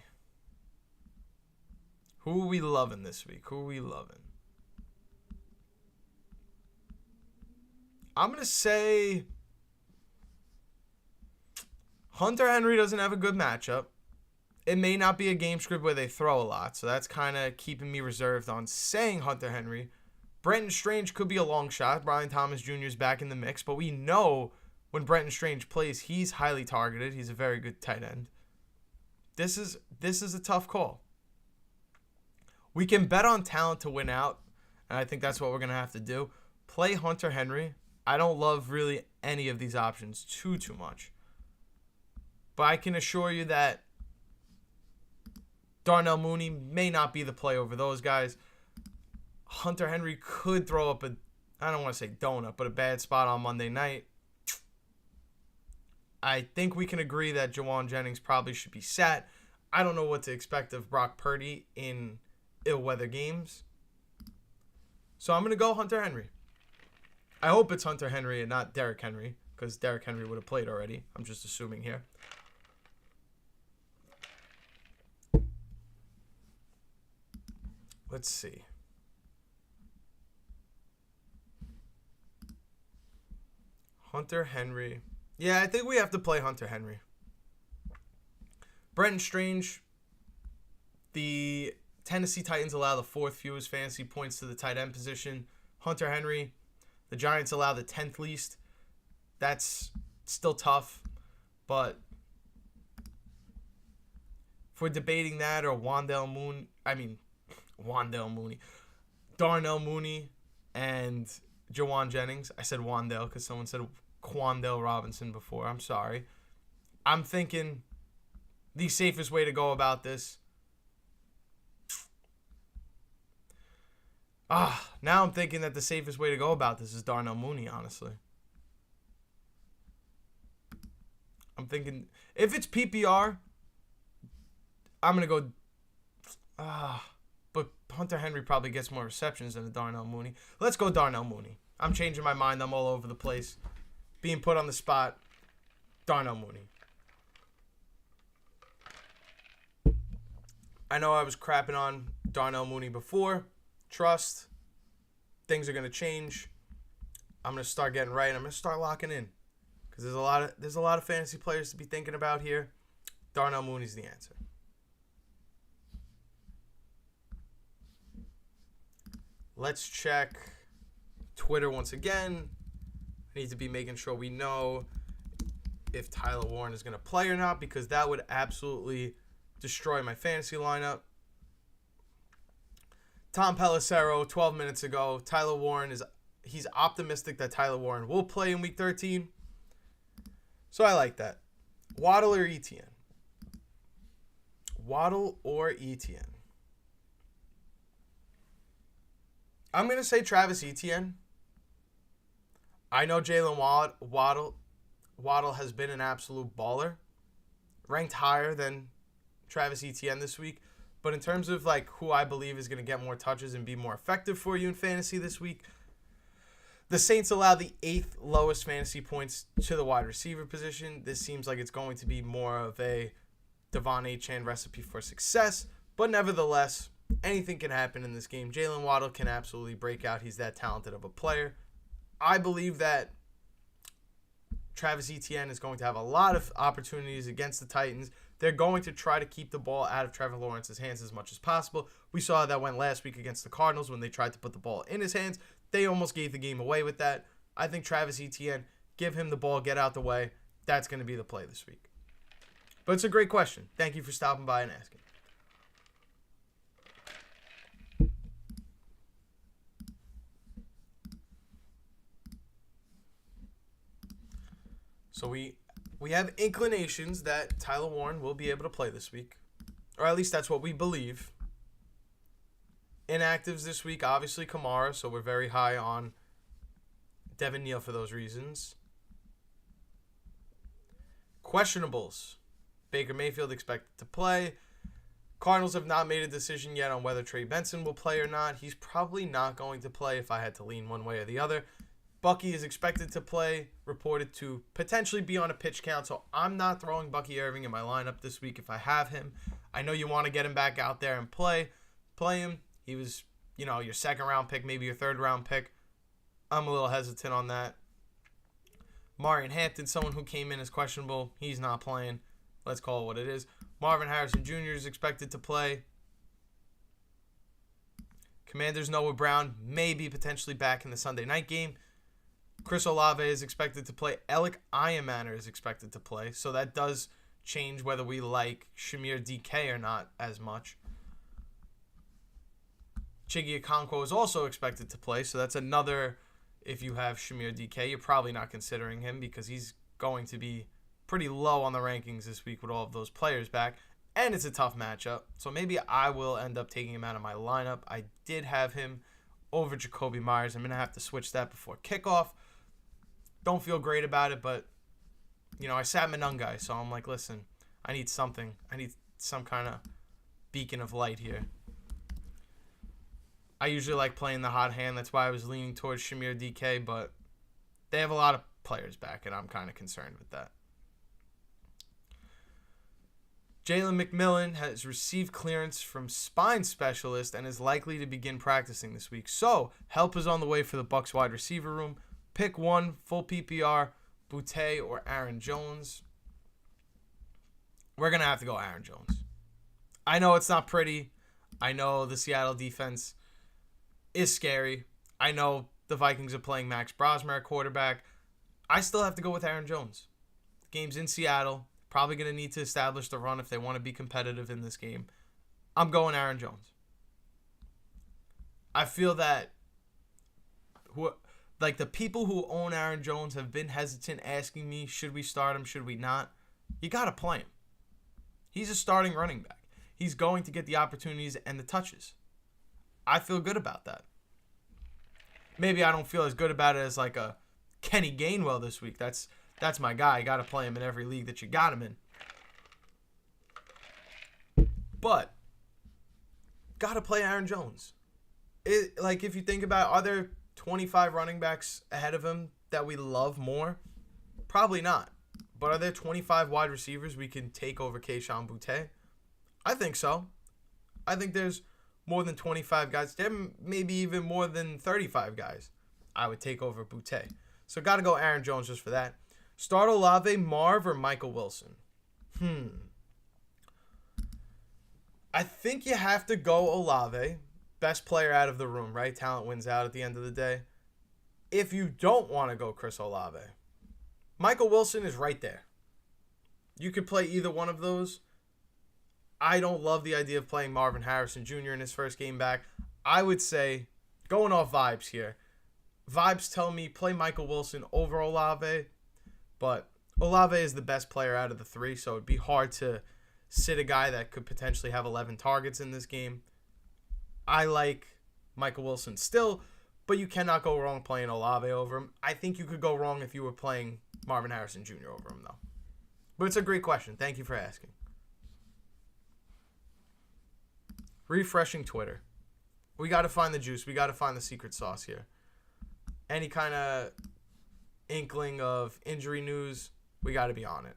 Who are we loving this week? I'm going to say Hunter Henry doesn't have a good matchup. It may not be a game script where they throw a lot, so that's kind of keeping me reserved on saying Hunter Henry. Brenton Strange could be a long shot. Brian Thomas Jr. is back in the mix, but we know when Brenton Strange plays, he's highly targeted. He's a very good tight end. This is a tough call. We can bet on talent to win out, and I think that's what we're going to have to do. Play Hunter Henry I don't love really any of these options too much. But I can assure you that Darnell Mooney may not be the play over those guys. Hunter Henry could throw up I don't want to say donut, but a bad spot on Monday night. I think we can agree that Juwan Jennings probably should be sat. I don't know what to expect of Brock Purdy in ill-weather games. So I'm going to go Hunter Henry. I hope it's Hunter Henry and not Derrick Henry, because Derrick Henry would have played already. I'm just assuming here. Let's see. Hunter Henry. Yeah, I think we have to play Hunter Henry. Brenton Strange. The Tennessee Titans allow the 4th fewest fantasy points to the tight end position. Hunter Henry. The Giants allow the 10th least. That's still tough. But if we're debating that or Darnell Mooney and Juwan Jennings. I said Wandale because someone said Quandale Robinson before. I'm sorry. I'm thinking the safest way to go about this. Now I'm thinking that the safest way to go about this is Darnell Mooney, honestly. I'm thinking if it's PPR, I'm going to go... But Hunter Henry probably gets more receptions than Darnell Mooney. Let's go Darnell Mooney. I'm changing my mind. I'm all over the place. Being put on the spot. Darnell Mooney. I know I was crapping on Darnell Mooney before. Trust. Things are going to change. I'm going to start getting right. I'm going to start locking in. Because there's a lot of fantasy players to be thinking about here. Darnell Mooney's the answer. Let's check Twitter once again. I need to be making sure we know if Tyler Warren is going to play or not, because that would absolutely destroy my fantasy lineup. Tom Pelissero, 12 minutes ago. Tyler Warren he's optimistic that Tyler Warren will play in Week 13. So I like that. Waddle or Etienne? Waddle or Etienne? I'm going to say Travis Etienne. I know Jalen Waddle has been an absolute baller. Ranked higher than Travis Etienne this week. But in terms of like who I believe is going to get more touches and be more effective for you in fantasy this week, the Saints allow the 8th lowest fantasy points to the wide receiver position. This seems like it's going to be more of a Devon Achane recipe for success. But nevertheless, anything can happen in this game. Jalen Waddle can absolutely break out. He's that talented of a player. I believe that Travis Etienne is going to have a lot of opportunities against the Titans. They're going to try to keep the ball out of Trevor Lawrence's hands as much as possible. We saw how that went last week against the Cardinals when they tried to put the ball in his hands. They almost gave the game away with that. I think Travis Etienne, give him the ball, get out the way. That's going to be the play this week. But it's a great question. Thank you for stopping by and asking. So we have inclinations that Tyler Warren will be able to play this week. Or at least that's what we believe. Inactives this week, obviously Kamara, so we're very high on Devin Neal for those reasons. Questionables. Baker Mayfield expected to play. Cardinals have not made a decision yet on whether Trey Benson will play or not. He's probably not going to play if I had to lean one way or the other. Bucky is expected to play, reported to potentially be on a pitch count, so I'm not throwing Bucky Irving in my lineup this week if I have him. I know you want to get him back out there and play him. He was, your 2nd round pick, maybe your 3rd round pick. I'm a little hesitant on that. Marion Hampton, someone who came in as questionable. He's not playing. Let's call it what it is. Marvin Harrison Jr. is expected to play. Commanders Noah Brown may be potentially back in the Sunday night game. Chris Olave is expected to play. Alec Ironmanner is expected to play. So that does change whether we like Shamir DK or not as much. Chiggy Okonkwo is also expected to play. So that's another If you have Shamir DK, you're probably not considering him because he's going to be pretty low on the rankings this week with all of those players back. And it's a tough matchup. So maybe I will end up taking him out of my lineup. I did have him over Jacoby Myers. I'm going to have to switch that before kickoff. Don't feel great about it, but, I sat Manungai. So I'm like, listen, I need something. I need some kind of beacon of light here. I usually like playing the hot hand. That's why I was leaning towards Shamir DK, but they have a lot of players back, and I'm kind of concerned with that. Jalen McMillan has received clearance from spine specialist and is likely to begin practicing this week. So, help is on the way for the Bucs wide receiver room. Pick one, full PPR, Boutte or Aaron Jones. We're going to have to go Aaron Jones. I know it's not pretty. I know the Seattle defense is scary. I know the Vikings are playing Max Brosmer at quarterback. I still have to go with Aaron Jones. The game's in Seattle. Probably going to need to establish the run if they want to be competitive in this game. I'm going Aaron Jones. I feel that the people who own Aaron Jones have been hesitant asking me, should we start him, should we not? You got to play him. He's a starting running back. He's going to get the opportunities and the touches. I feel good about that. Maybe I don't feel as good about it as like a Kenny Gainwell this week. That's my guy. You got to play him in every league that you got him in. But got to play Aaron Jones. If you think about it, are there 25 running backs ahead of him that we love more? Probably not. But are there 25 wide receivers we can take over Kayshon Boutte? I think so. I think there's more than 25 guys. There may be even more than 35 guys I would take over Boutte. So got to go Aaron Jones just for that. Start Olave, Marv, or Michael Wilson? I think you have to go Olave. Best player out of the room, right? Talent wins out at the end of the day. If you don't want to go Chris Olave, Michael Wilson is right there. You could play either one of those. I don't love the idea of playing Marvin Harrison Jr. in his first game back. I would say, going off vibes here, vibes tell me play Michael Wilson over Olave, but Olave is the best player out of the three, so it'd be hard to sit a guy that could potentially have 11 targets in this game. I like Michael Wilson still, but you cannot go wrong playing Olave over him. I think you could go wrong if you were playing Marvin Harrison Jr. over him, though. But it's a great question. Thank you for asking. Refreshing Twitter. We got to find the juice. We got to find the secret sauce here. Any kind of inkling of injury news, we got to be on it.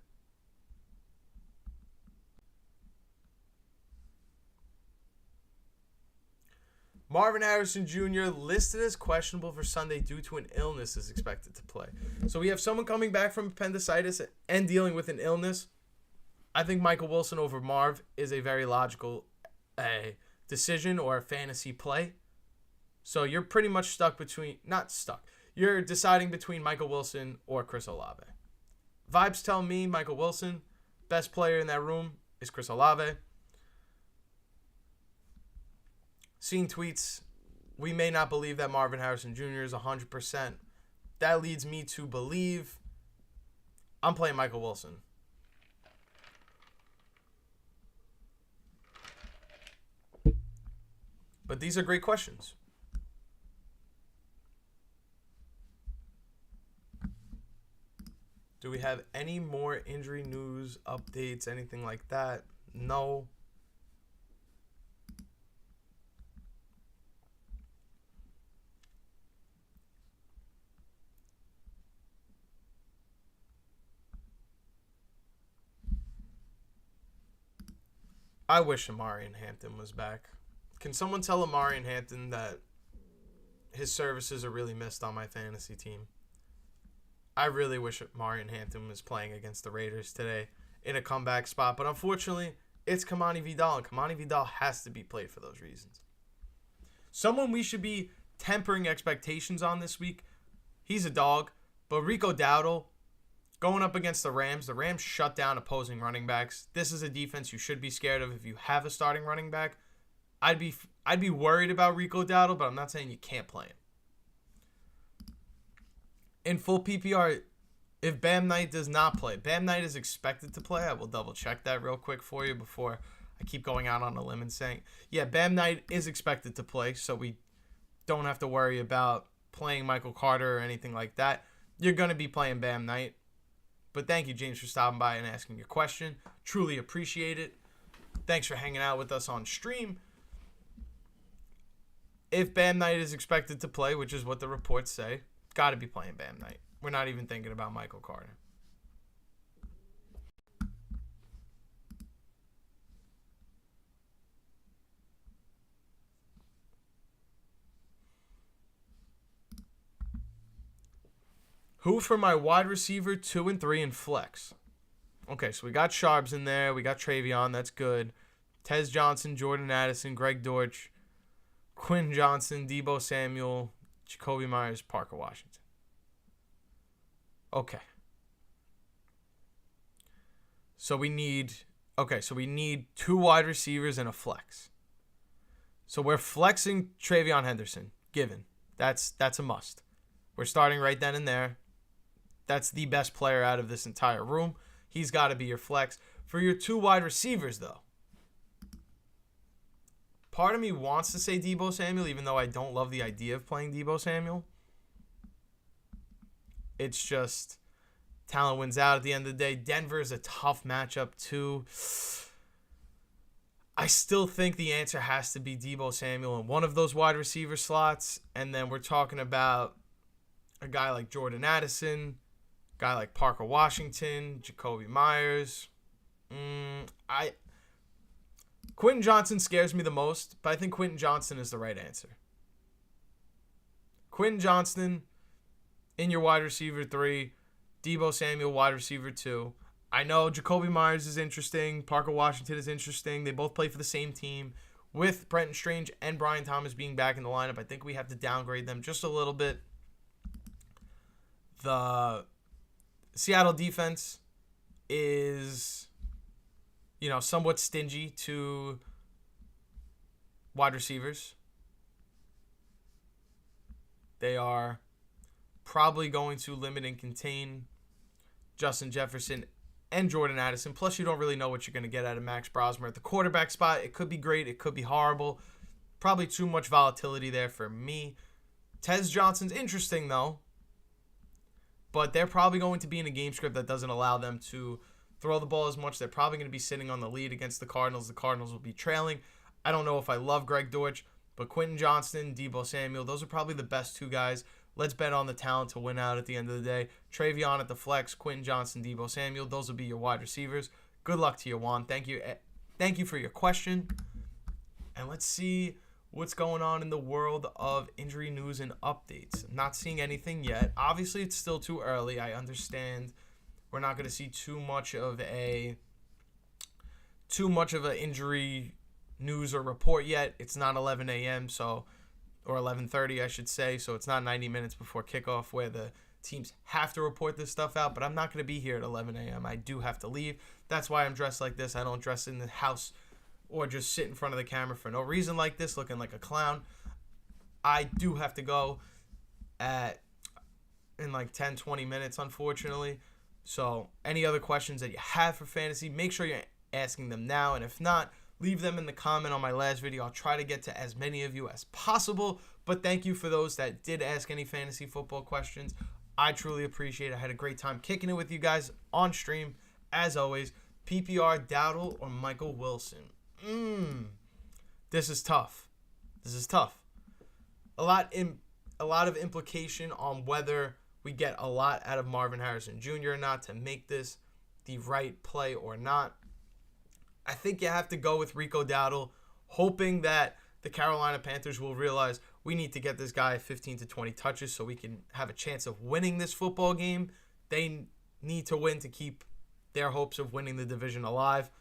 Marvin Harrison Jr. listed as questionable for Sunday due to an illness is expected to play. So we have someone coming back from appendicitis and dealing with an illness. I think Michael Wilson over Marv is a very logical decision or a fantasy play. So you're pretty much stuck between, not stuck, you're deciding between Michael Wilson or Chris Olave. Vibes tell me Michael Wilson, best player in that room is Chris Olave. Seeing tweets, we may not believe that Marvin Harrison Jr. is 100%. That leads me to believe I'm playing Michael Wilson. But these are great questions. Do we have any more injury news, updates, anything like that? No. I wish Amari Hampton was back. Can someone tell Amari Hampton that his services are really missed on my fantasy team? I really wish Amari Hampton was playing against the Raiders today in a comeback spot. But unfortunately, it's Kamani Vidal, and Kamani Vidal has to be played for those reasons. Someone we should be tempering expectations on this week, he's a dog, but Rico Dowdle, going up against the Rams shut down opposing running backs. This is a defense you should be scared of if you have a starting running back. I'd be worried about Rico Dowdle, but I'm not saying you can't play him. in full PPR, if Bam Knight does not play, Bam Knight is expected to play. I will double check that real quick for you before I keep going out on a limb and saying, yeah, Bam Knight is expected to play, so we don't have to worry about playing Michael Carter or anything like that. You're going to be playing Bam Knight. But thank you, James, for stopping by and asking your question. Truly appreciate it. Thanks for hanging out with us on stream. If Bam Knight is expected to play, which is what the reports say, got to be playing Bam Knight. We're not even thinking about Michael Carter. Who for my wide receiver 2 and 3 in flex? Okay, so we got Sharps in there. We got Travion. That's good. Tez Johnson, Jordan Addison, Greg Dortch, Quinn Johnson, Deebo Samuel, Jacoby Myers, Parker Washington. Okay. So we need 2 wide receivers and a flex. So we're flexing Travion Henderson, given. That's a must. We're starting right then and there. That's the best player out of this entire room. He's got to be your flex. For your 2 wide receivers, though, part of me wants to say Deebo Samuel, even though I don't love the idea of playing Deebo Samuel. It's just talent wins out at the end of the day. Denver is a tough matchup, too. I still think the answer has to be Deebo Samuel in one of those wide receiver slots. And then we're talking about a guy like Jordan Addison, guy like Parker Washington, Jacoby Myers. Quentin Johnson scares me the most, but I think Quentin Johnson is the right answer. Quentin Johnson in your wide receiver 3, Deebo Samuel wide receiver 2. I know Jacoby Myers is interesting, Parker Washington is interesting. They both play for the same team. With Brenton Strange and Brian Thomas being back in the lineup, I think we have to downgrade them just a little bit. The Seattle defense is, somewhat stingy to wide receivers. They are probably going to limit and contain Justin Jefferson and Jordan Addison. Plus, you don't really know what you're going to get out of Max Brosmer at the quarterback spot. It could be great. It could be horrible. Probably too much volatility there for me. Tez Johnson's interesting, though. But they're probably going to be in a game script that doesn't allow them to throw the ball as much. They're probably going to be sitting on the lead against the Cardinals. The Cardinals will be trailing. I don't know if I love Greg Dortch, but Quentin Johnston, Deebo Samuel, those are probably the best 2 guys. Let's bet on the talent to win out at the end of the day. Travion at the flex, Quentin Johnston, Deebo Samuel. Those will be your wide receivers. Good luck to you, Juan. Thank you for your question. And let's see what's going on in the world of injury news and updates. I'm not seeing anything yet. Obviously, it's still too early. I understand we're not going to see too much of a injury news or report yet. It's not 11 a.m. or 11:30, I should say. So it's not 90 minutes before kickoff where the teams have to report this stuff out. But I'm not going to be here at 11 a.m. I do have to leave. That's why I'm dressed like this. I don't dress in the house or just sit in front of the camera for no reason like this, looking like a clown. I do have to go in like 10, 20 minutes, unfortunately. So any other questions that you have for fantasy, make sure you're asking them now. And if not, leave them in the comment on my last video. I'll try to get to as many of you as possible. But thank you for those that did ask any fantasy football questions. I truly appreciate it. I had a great time kicking it with you guys on stream. As always, PPR, Dowdle, or Michael Wilson. This is tough. A lot of implication on whether we get a lot out of Marvin Harrison Jr. or not to make this the right play or not. I think you have to go with Rico Dowdle, hoping that the Carolina Panthers will realize we need to get this guy 15 to 20 touches so we can have a chance of winning this football game. They need to win to keep their hopes of winning the division alive.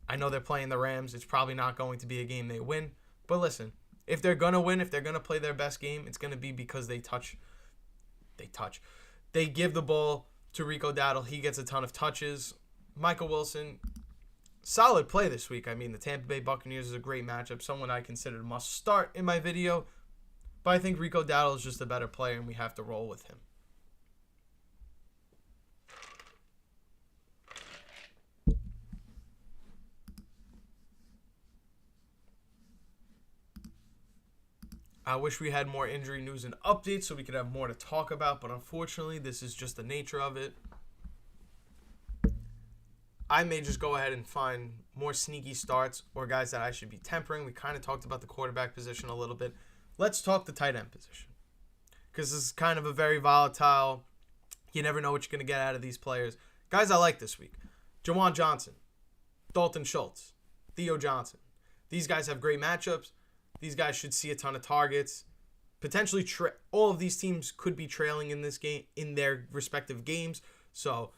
I know they're playing the Rams. It's probably not going to be a game they win. But listen, if they're going to win, if they're going to play their best game, it's going to be because they give the ball to Rico Dowdle. He gets a ton of touches. Michael Wilson, solid play this week. I mean, the Tampa Bay Buccaneers is a great matchup, someone I considered must start in my video. But I think Rico Dowdle is just a better player, and we have to roll with him. I wish we had more injury news and updates so we could have more to talk about, but unfortunately, this is just the nature of it. I may just go ahead and find more sneaky starts or guys that I should be tempering. We kind of talked about the quarterback position a little bit. Let's talk the tight end position, because this is kind of a very volatile. You never know what you're going to get out of these players. Guys I like this week: Juwan Johnson, Dalton Schultz, Theo Johnson. These guys have great matchups. These guys should see a ton of targets. Potentially, all of these teams could be trailing in this game, in their respective games. So,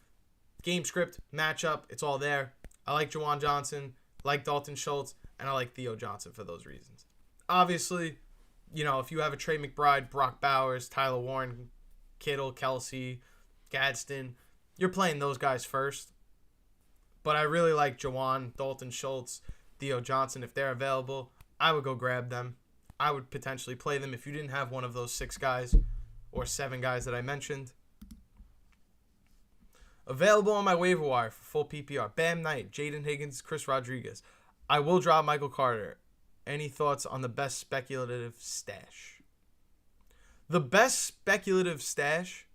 game script, matchup, it's all there. I like Juwan Johnson, like Dalton Schultz, and I like Theo Johnson for those reasons. Obviously, if you have a Trey McBride, Brock Bowers, Tyler Warren, Kittle, Kelsey, Gadsden, you're playing those guys first. But I really like Juwan, Dalton Schultz, Theo Johnson. If they're available, I would go grab them. I would potentially play them if you didn't have one of those 6 guys or 7 guys that I mentioned. Available on my waiver wire for full PPR: Bam Knight, Jaden Higgins, Chris Rodriguez. I will drop Michael Carter. Any thoughts on the best speculative stash? The best speculative stash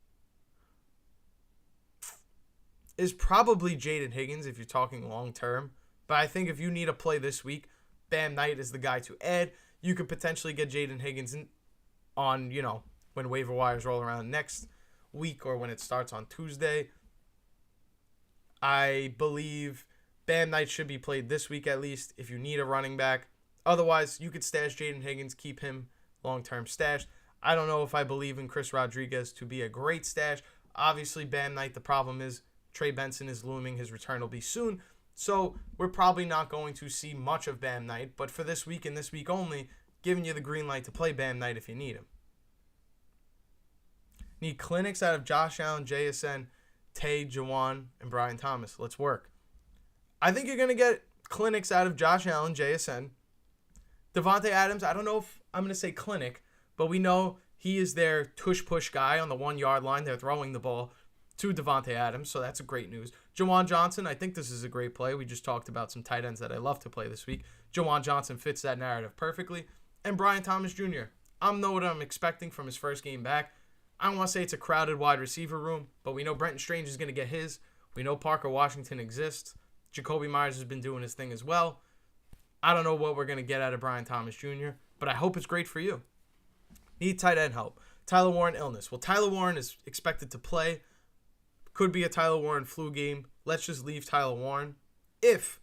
is probably Jaden Higgins if you're talking long term. But I think if you need a play this week, Bam Knight is the guy to add. You could potentially get Jaden Higgins on, when waiver wires roll around next week or when it starts on Tuesday. I believe Bam Knight should be played this week at least if you need a running back. Otherwise, you could stash Jaden Higgins, keep him long-term stash. I don't know if I believe in Chris Rodriguez to be a great stash. Obviously, Bam Knight, the problem is Trey Benson is looming. His return will be soon. So we're probably not going to see much of Bam Knight. But for this week and this week only, giving you the green light to play Bam Knight if you need him. Need clinics out of Josh Allen, JSN, Tay, Juwan, and Brian Thomas. Let's work. I think you're going to get clinics out of Josh Allen, JSN. Devontae Adams, I don't know if I'm going to say clinic, but we know he is their tush-push guy on the 1-yard line. They're throwing the ball to Devontae Adams, so that's a great news. Juwan Johnson, I think this is a great play. We just talked about some tight ends that I love to play this week. Juwan Johnson fits that narrative perfectly. And Brian Thomas Jr., I know what I'm expecting from his first game back. I don't want to say it's a crowded wide receiver room, but we know Brenton Strange is going to get his. We know Parker Washington exists. Jacoby Myers has been doing his thing as well. I don't know what we're going to get out of Brian Thomas Jr., but I hope it's great for you. Need tight end help. Tyler Warren illness. Well, Tyler Warren is expected to play. Could be a Tyler Warren flu game. Let's just leave Tyler Warren. If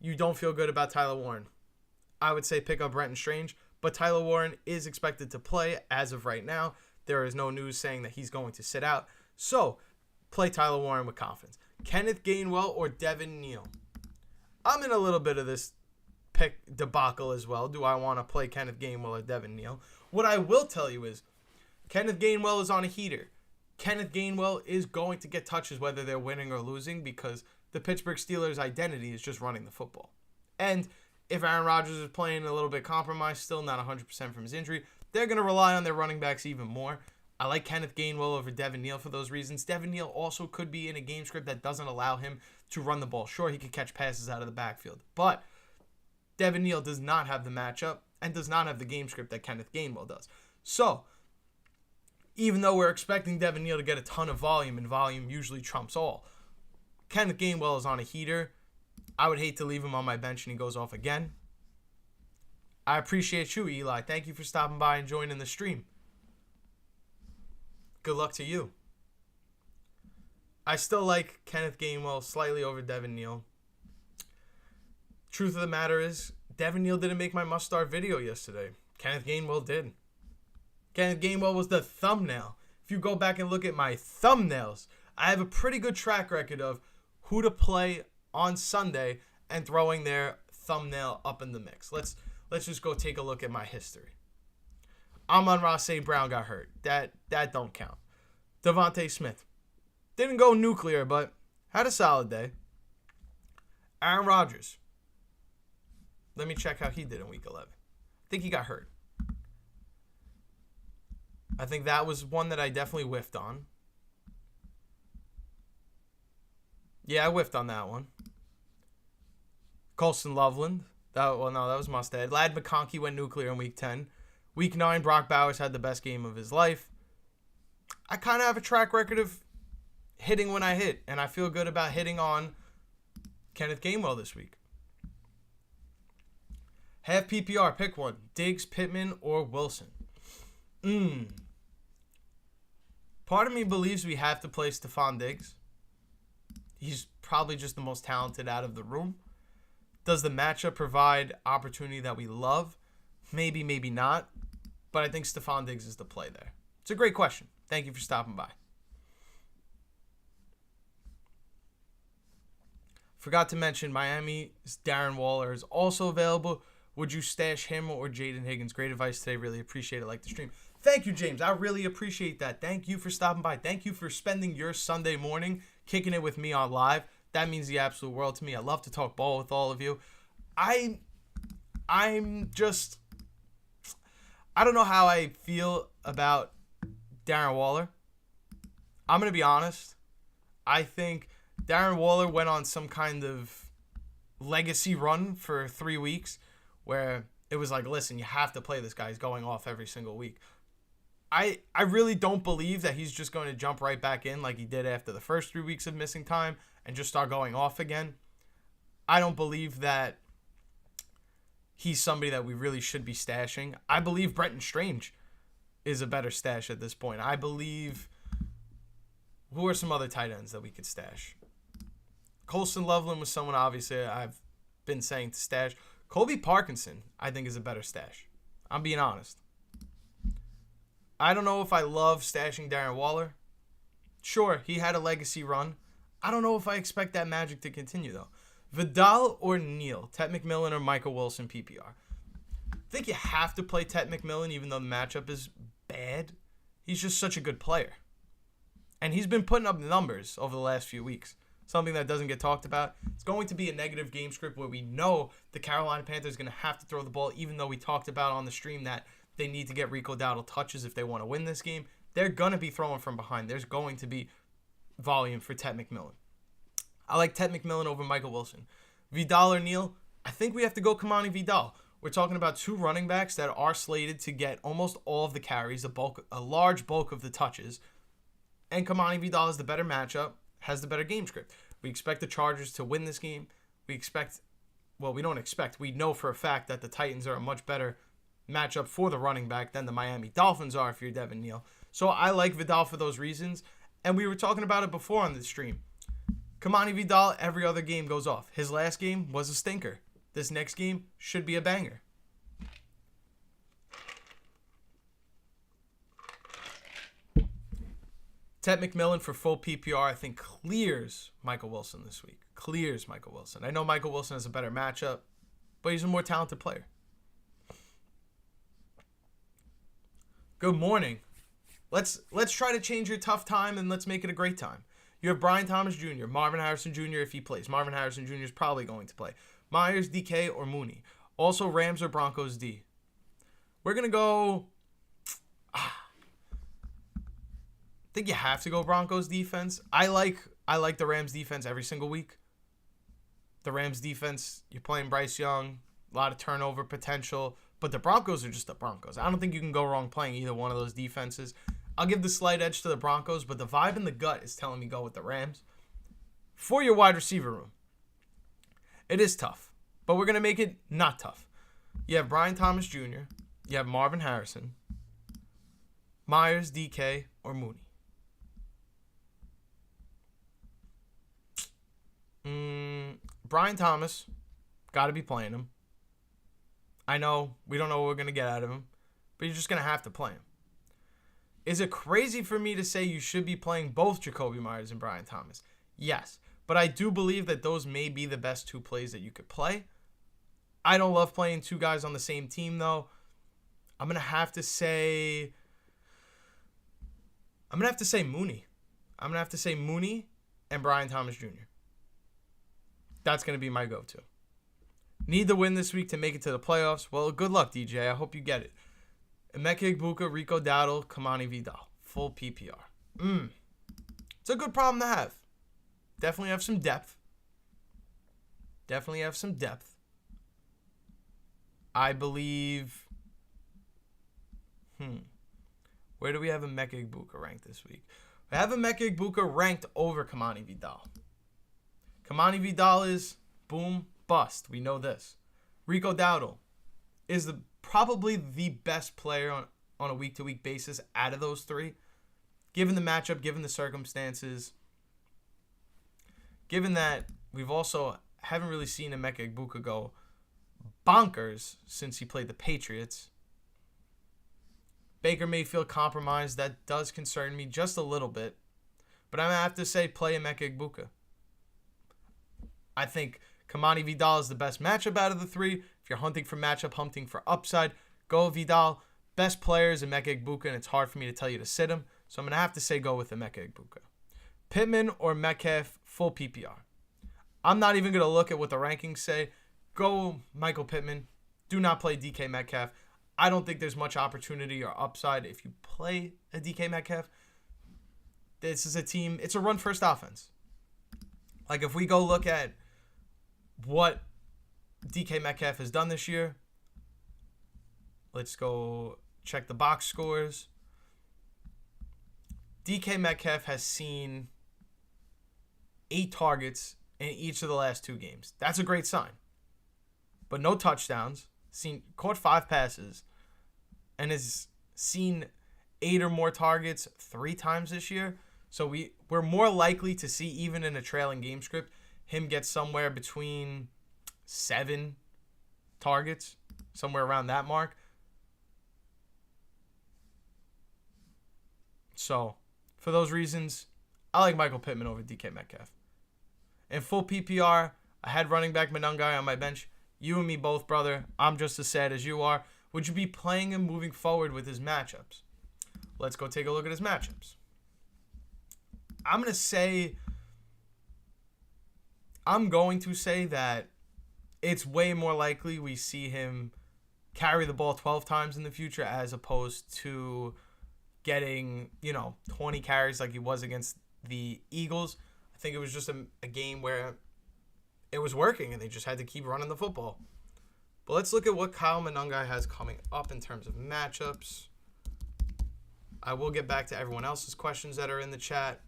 you don't feel good about Tyler Warren, I would say pick up Brenton Strange, but Tyler Warren is expected to play as of right now. There is no news saying that he's going to sit out. So, play Tyler Warren with confidence. Kenneth Gainwell or Devin Neal? I'm in a little bit of this pick debacle as well. Do I want to play Kenneth Gainwell or Devin Neal? What I will tell you is Kenneth Gainwell is on a heater. Kenneth Gainwell is going to get touches whether they're winning or losing because the Pittsburgh Steelers' identity is just running the football. And if Aaron Rodgers is playing a little bit compromised, still not 100% from his injury, they're going to rely on their running backs even more. I like Kenneth Gainwell over Devin Neal for those reasons. Devin Neal also could be in a game script that doesn't allow him to run the ball. Sure, he could catch passes out of the backfield, but Devin Neal does not have the matchup and does not have the game script that Kenneth Gainwell does. So, even though we're expecting Devin Neal to get a ton of volume, and volume usually trumps all, Kenneth Gainwell is on a heater. I would hate to leave him on my bench and he goes off again. I appreciate you, Eli. Thank you for stopping by and joining the stream. Good luck to you. I still like Kenneth Gainwell slightly over Devin Neal. Truth of the matter is, Devin Neal didn't make my must-start video yesterday. Kenneth Gainwell did. Kenneth Gainwell was the thumbnail. If you go back and look at my thumbnails, I have a pretty good track record of who to play on Sunday and throwing their thumbnail up in the mix. Let's just go take a look at my history. Amon-Ra St. Brown got hurt. That don't count. Devontae Smith didn't go nuclear, but had a solid day. Aaron Rodgers. Let me check how he did in Week 11. I think he got hurt. I think that was one that I definitely whiffed on. Yeah, I whiffed on that one. Colston Loveland. That was Mustad. Lad McConkey went nuclear in Week 10. Week 9, Brock Bowers had the best game of his life. I kind of have a track record of hitting when I hit, and I feel good about hitting on Kenneth Gainwell this week. Half PPR, pick one. Diggs, Pittman, or Wilson. Part of me believes we have to play Stephon Diggs. He's probably just the most talented out of the room. Does the matchup provide opportunity that we love? Maybe, maybe not. But I think Stephon Diggs is the play there. It's a great question. Thank you for stopping by. Forgot to mention Miami's Darren Waller is also available. Would you stash him or Jaden Higgins? Great advice today. Really appreciate it. Like the stream. Thank you, James. I really appreciate that. Thank you for stopping by. Thank you for spending your Sunday morning kicking it with me on live. That means the absolute world to me. I love to talk ball with all of you. I don't know how I feel about Darren Waller. I'm going to be honest. I think Darren Waller went on some kind of legacy run for 3 weeks where it was like, listen, you have to play this guy. He's going off every single week. I really don't believe that he's just going to jump right back in like he did after the first 3 weeks of missing time and just start going off again. I don't believe that he's somebody that we really should be stashing. I believe Brenton Strange is a better stash at this point. I believe... Who are some other tight ends that we could stash? Colston Loveland was someone, obviously, I've been saying to stash. Colby Parkinson, I think, is a better stash. I'm being honest. I don't know if I love stashing Darren Waller. Sure, he had a legacy run. I don't know if I expect that magic to continue, though. Vidal or Neal? Ted McMillan or Michael Wilson PPR? I think you have to play Ted McMillan, even though the matchup is bad. He's just such a good player. And he's been putting up numbers over the last few weeks. Something that doesn't get talked about. It's going to be a negative game script where we know the Carolina Panthers are going to have to throw the ball, even though we talked about on the stream that they need to get Rico Dowdle touches if they want to win this game. They're going to be throwing from behind. There's going to be volume for Ted McMillan. I like Ted McMillan over Michael Wilson. Vidal or Neal? I think we have to go Kamani Vidal. We're talking about two running backs that are slated to get almost all of the carries, a large bulk of the touches. And Kamani Vidal is the better matchup, has the better game script. We expect the Chargers to win this game. We know for a fact that the Titans are a much better matchup for the running back than the Miami Dolphins are if you're Devin Neal. So I like Vidal for those reasons. And we were talking about it before on the stream. Kamani Vidal, every other game goes off. His last game was a stinker. This next game should be a banger. Ted McMillan for full PPR, I think, clears Michael Wilson this week. I know Michael Wilson has a better matchup, but he's a more talented player. Good morning. Let's try to change your tough time and let's make it a great time. You have Brian Thomas Jr., Marvin Harrison Jr. if he plays. Marvin Harrison Jr. is probably going to play. Myers, DK, or Mooney. Also Rams or Broncos D. We're going to go... I think you have to go Broncos defense. I like the Rams defense every single week. The Rams defense, you're playing Bryce Young, a lot of turnover potential, but the Broncos are just the Broncos. I don't think you can go wrong playing either one of those defenses. I'll give the slight edge to the Broncos, but the vibe in the gut is telling me go with the Rams. For your wide receiver room, it is tough, but we're going to make it not tough. You have Brian Thomas Jr., you have Marvin Harrison, Myers, DK, or Mooney. Brian Thomas, got to be playing him. I know we don't know what we're going to get out of him, but you're just going to have to play him. Is it crazy for me to say you should be playing both Jacoby Myers and Brian Thomas? Yes, but I do believe that those may be the best two plays that you could play. I don't love playing two guys on the same team, though. I'm going to have to say Mooney. I'm going to have to say Mooney and Brian Thomas Jr. That's going to be my go-to. Need the win this week to make it to the playoffs. Well, good luck, DJ. I hope you get it. Emeka Egbuka, Rico Dowdle, Kamani Vidal. Full PPR. It's a good problem to have. Definitely have some depth. I believe Where do we have Emeka Egbuka ranked this week? We have Emeka Egbuka ranked over Kamani Vidal. Kamani Vidal is boom, bust. We know this. Rico Dowdle is probably the best player on a week-to-week basis out of those three. Given the matchup, given the circumstances, given that we've also haven't really seen Emeka Egbuka go bonkers since he played the Patriots. Baker Mayfield compromised. That does concern me just a little bit. But I'm going to have to say play Emeka Egbuka. I think Kamani Vidal is the best matchup out of the three. If you're hunting for matchup, hunting for upside, go Vidal. Best player is Emeka Egbuka, and it's hard for me to tell you to sit him. So I'm going to have to say go with Emeka Egbuka. Pittman or Metcalf, full PPR. I'm not even going to look at what the rankings say. Go Michael Pittman. Do not play DK Metcalf. I don't think there's much opportunity or upside if you play a DK Metcalf. This is a team, it's a run-first offense. Like, if we go look at what DK Metcalf has done this year, let's go check the box scores. DK Metcalf has seen 8 targets in each of the last 2 games. That's a great sign. But no touchdowns. Caught 5 passes. And has seen 8 or more targets 3 times this year. So we're more likely to see, even in a trailing game script, him get somewhere between 7 targets. Somewhere around that mark. So, for those reasons, I like Michael Pittman over DK Metcalf. In full PPR, I had running back Manungai on my bench. You and me both, brother. I'm just as sad as you are. Would you be playing him moving forward with his matchups? Let's go take a look at his matchups. I'm going to say that it's way more likely we see him carry the ball 12 times in the future as opposed to getting, 20 carries like he was against the Eagles. I think it was just a game where it was working and they just had to keep running the football. But let's look at what Kyle Manungai has coming up in terms of matchups. I will get back to everyone else's questions that are in the chat.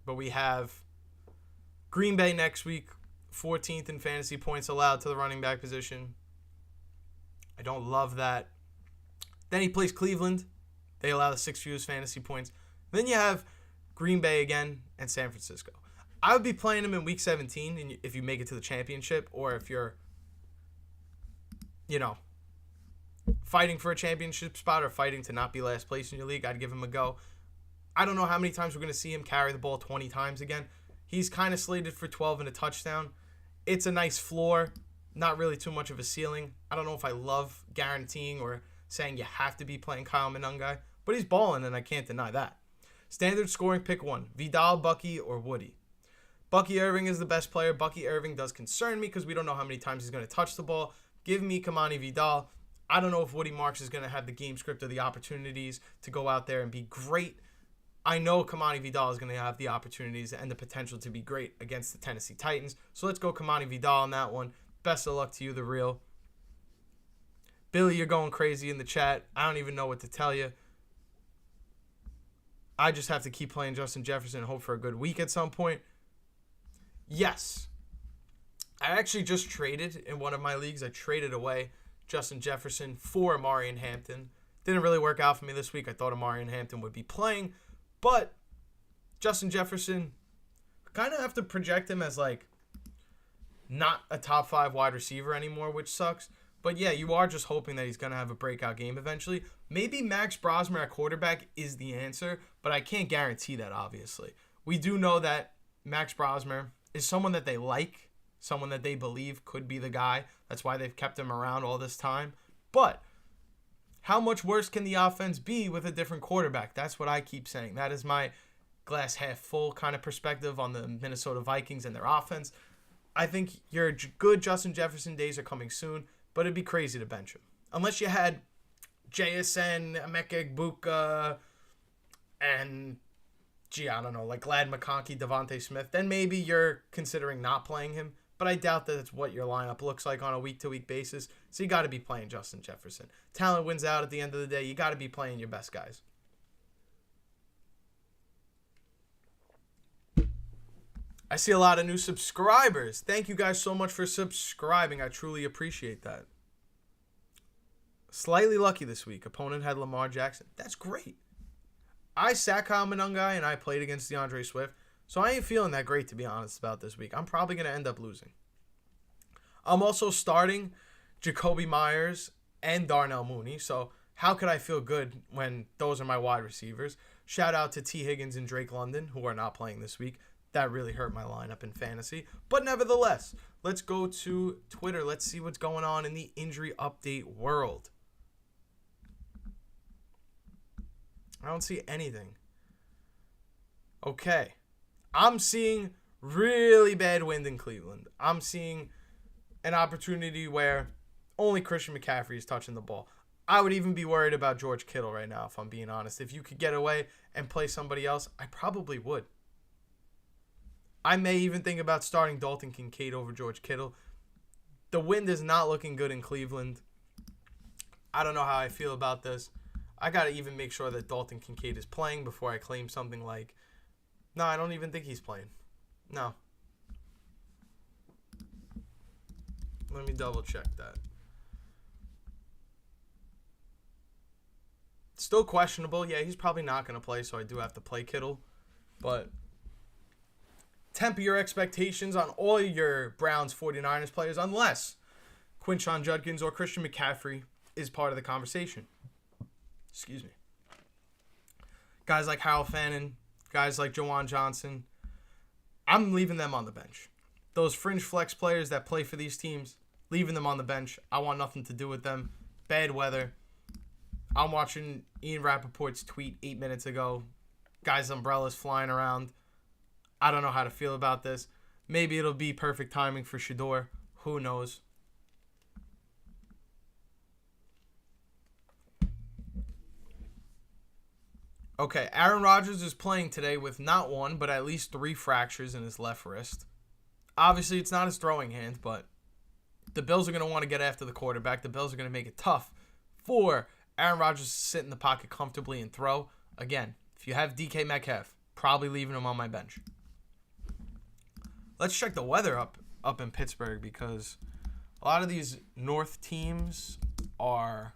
But we have Green Bay next week, 14th in fantasy points allowed to the running back position. I don't love that. Then he plays Cleveland. They allow the 6th fewest fantasy points. Then you have Green Bay again and San Francisco. I would be playing him in week 17 if you make it to the championship, or if you're, fighting for a championship spot or fighting to not be last place in your league. I'd give him a go. I don't know how many times we're going to see him carry the ball 20 times again. He's kind of slated for 12 and a touchdown. It's a nice floor, not really too much of a ceiling. I don't know if I love guaranteeing or saying you have to be playing Kyle Manungai, but he's balling, and I can't deny that. Standard scoring, pick one. Vidal, Bucky, or Woody. Bucky Irving is the best player. Bucky Irving does concern me because we don't know how many times he's going to touch the ball. Give me Kamani Vidal. I don't know if Woody Marks is going to have the game script or the opportunities to go out there and be great. I know Kamani Vidal is going to have the opportunities and the potential to be great against the Tennessee Titans. So let's go Kamani Vidal on that one. Best of luck to you, the real. Billy, you're going crazy in the chat. I don't even know what to tell you. I just have to keep playing Justin Jefferson and hope for a good week at some point. Yes. I actually just traded in one of my leagues. I traded away Justin Jefferson for Amarian Hampton. Didn't really work out for me this week. I thought Amarian Hampton would be playing. But Justin Jefferson, kind of have to project him as not a top 5 wide receiver anymore, which sucks. But yeah, you are just hoping that he's going to have a breakout game eventually. Maybe Max Brosmer at quarterback is the answer, but I can't guarantee that, obviously. We do know that Max Brosmer is someone that they like, someone that they believe could be the guy. That's why they've kept him around all this time. But how much worse can the offense be with a different quarterback? That's what I keep saying. That is my glass half full kind of perspective on the Minnesota Vikings and their offense. I think your good Justin Jefferson days are coming soon, but it'd be crazy to bench him. Unless you had JSN, Emeka Egbuka, and I don't know, Glad McConkey, Devontae Smith, then maybe you're considering not playing him. but I doubt that it's what your lineup looks like on a week-to-week basis. So you got to be playing Justin Jefferson. Talent wins out at the end of the day. You got to be playing your best guys. I see a lot of new subscribers. Thank you guys so much for subscribing. I truly appreciate that. Slightly lucky this week. Opponent had Lamar Jackson. That's great. I sat Kyle Monangai and I played against DeAndre Swift. So I ain't feeling that great, to be honest, about this week. I'm probably going to end up losing. I'm also starting Jacoby Myers and Darnell Mooney. So how could I feel good when those are my wide receivers? Shout out to T. Higgins and Drake London, who are not playing this week. That really hurt my lineup in fantasy. But nevertheless, let's go to Twitter. Let's see what's going on in the injury update world. I don't see anything. Okay. I'm seeing really bad wind in Cleveland. I'm seeing an opportunity where only Christian McCaffrey is touching the ball. I would even be worried about George Kittle right now, if I'm being honest. If you could get away and play somebody else, I probably would. I may even think about starting Dalton Kincaid over George Kittle. The wind is not looking good in Cleveland. I don't know how I feel about this. I got to even make sure that Dalton Kincaid is playing before I claim something like, no, I don't even think he's playing. No. Let me double check that. Still questionable. Yeah, he's probably not going to play, so I do have to play Kittle. But temper your expectations on all your Browns 49ers players unless Quinshon Judkins or Christian McCaffrey is part of the conversation. Excuse me. Guys like Harold Fannin, guys like Jawan Johnson, I'm leaving them on the bench. Those fringe flex players that play for these teams, leaving them on the bench. I want nothing to do with them. Bad weather. I'm watching Ian Rappaport's tweet 8 minutes ago. Guys' umbrellas flying around. I don't know how to feel about this. Maybe it'll be perfect timing for Shador. Who knows? Okay, Aaron Rodgers is playing today with not one, but at least 3 fractures in his left wrist. Obviously, it's not his throwing hand, but the Bills are going to want to get after the quarterback. The Bills are going to make it tough for Aaron Rodgers to sit in the pocket comfortably and throw. Again, if you have DK Metcalf, probably leaving him on my bench. Let's check the weather up in Pittsburgh because a lot of these North teams are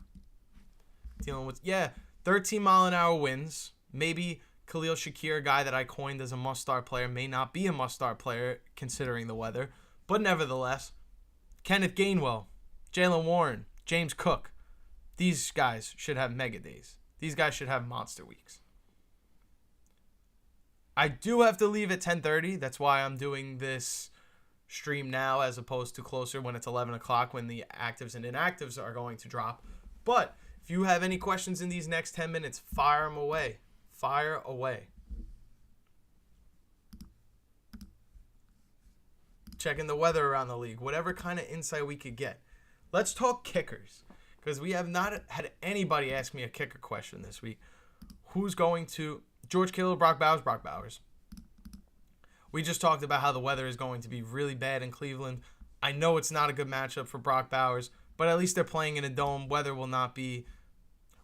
dealing with, 13-mile-an-hour winds. Maybe Khalil Shakir, a guy that I coined as a must-start player, may not be a must-start player considering the weather. But nevertheless, Kenneth Gainwell, Jaylen Warren, James Cook, these guys should have mega days. These guys should have monster weeks. I do have to leave at 10:30. That's why I'm doing this stream now as opposed to closer when it's 11 o'clock when the actives and inactives are going to drop. But if you have any questions in these next 10 minutes, fire them away. Fire away. Checking the weather around the league. Whatever kind of insight we could get. Let's talk kickers. Because we have not had anybody ask me a kicker question this week. Who's going to... George Kittle, Brock Bowers, Brock Bowers. We just talked about how the weather is going to be really bad in Cleveland. I know it's not a good matchup for Brock Bowers, but at least they're playing in a dome. Weather will not be...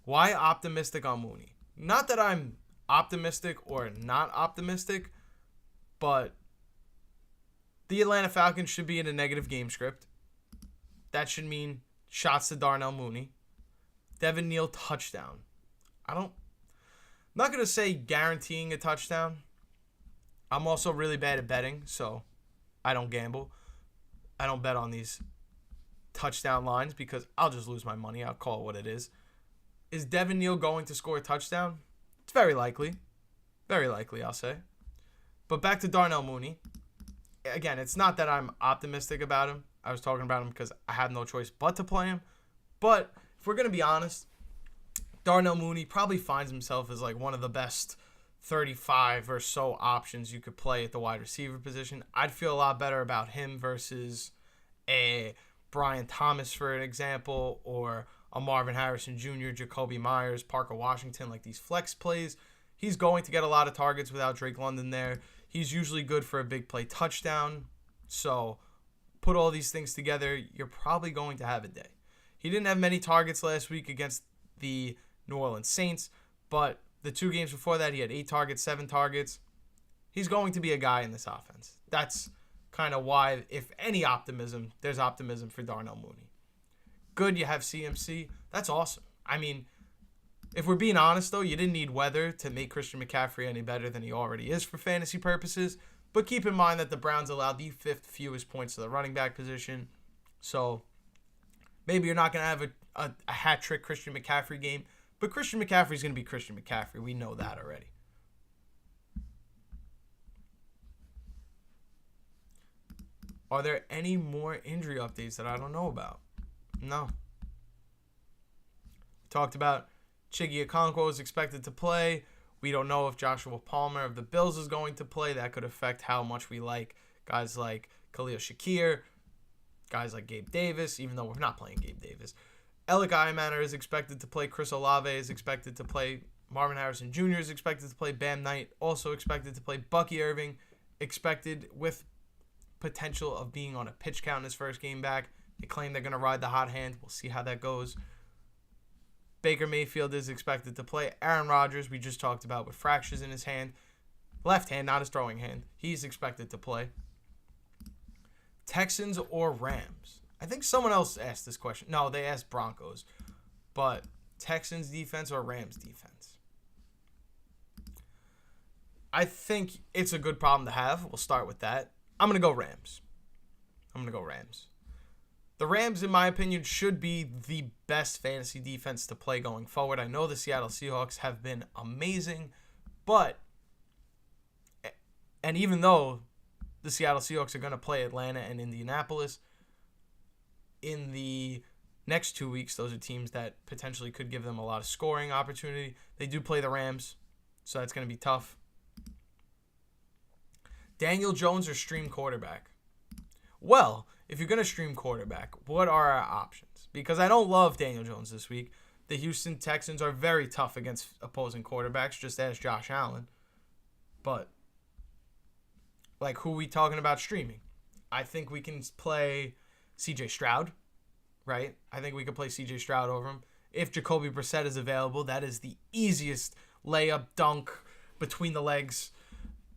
Why optimistic on Mooney? Not that I'm optimistic or not optimistic, but the Atlanta Falcons should be in a negative game script. That should mean shots to Darnell Mooney. Devin Neal touchdown. I'm not going to say guaranteeing a touchdown. I'm also really bad at betting, so I don't gamble. I don't bet on these touchdown lines because I'll just lose my money. I'll call it what it is. Is Devin Neal going to score a touchdown? It's very likely. Very likely, I'll say. But back to Darnell Mooney. Again, it's not that I'm optimistic about him. I was talking about him because I have no choice but to play him. But if we're going to be honest, Darnell Mooney probably finds himself as like one of the best 35 or so options you could play at the wide receiver position. I'd feel a lot better about him versus a Brian Thomas, for an example, or a Marvin Harrison Jr., Jacoby Myers, Parker Washington, like these flex plays. He's going to get a lot of targets without Drake London there. He's usually good for a big play touchdown. So put all these things together, you're probably going to have a day. He didn't have many targets last week against the New Orleans Saints, but the 2 games before that, he had 8 targets, 7 targets. He's going to be a guy in this offense. That's kind of why, if any optimism, there's optimism for Darnell Mooney. Good, you have CMC. That's awesome. I mean, if we're being honest, though, you didn't need weather to make Christian McCaffrey any better than he already is for fantasy purposes. But keep in mind that the Browns allowed the 5th fewest points to the running back position. So maybe you're not going to have a hat-trick Christian McCaffrey game. But Christian McCaffrey is going to be Christian McCaffrey. We know that already. Are there any more injury updates that I don't know about? No. We talked about Chiggy Okonkwo is expected to play. We don't know if Joshua Palmer of the Bills is going to play. That could affect how much we like guys like Khalil Shakir, guys like Gabe Davis, even though we're not playing Gabe Davis. Alec Iamaner is expected to play. Chris Olave is expected to play. Marvin Harrison Jr. is expected to play. Bam Knight also expected to play. Bucky Irving expected with potential of being on a pitch count in his first game back. They claim they're going to ride the hot hand. We'll see how that goes. Baker Mayfield is expected to play. Aaron Rodgers, we just talked about, with fractures in his hand. Left hand, not his throwing hand. He's expected to play. Texans or Rams? I think someone else asked this question. No, they asked Broncos. But Texans defense or Rams defense? I think it's a good problem to have. We'll start with that. I'm going to go Rams. The Rams, in my opinion, should be the best fantasy defense to play going forward. I know the Seattle Seahawks have been amazing, and even though the Seattle Seahawks are going to play Atlanta and Indianapolis in the next 2 weeks, those are teams that potentially could give them a lot of scoring opportunity. They do play the Rams, so that's going to be tough. Daniel Jones or stream quarterback? Well, if you're going to stream quarterback, what are our options? Because I don't love Daniel Jones this week. The Houston Texans are very tough against opposing quarterbacks, just as Josh Allen. But, like, who are we talking about streaming? I think we can play C.J. Stroud, right? I think we could play C.J. Stroud over him. If Jacoby Brissett is available, that is the easiest layup, dunk, between the legs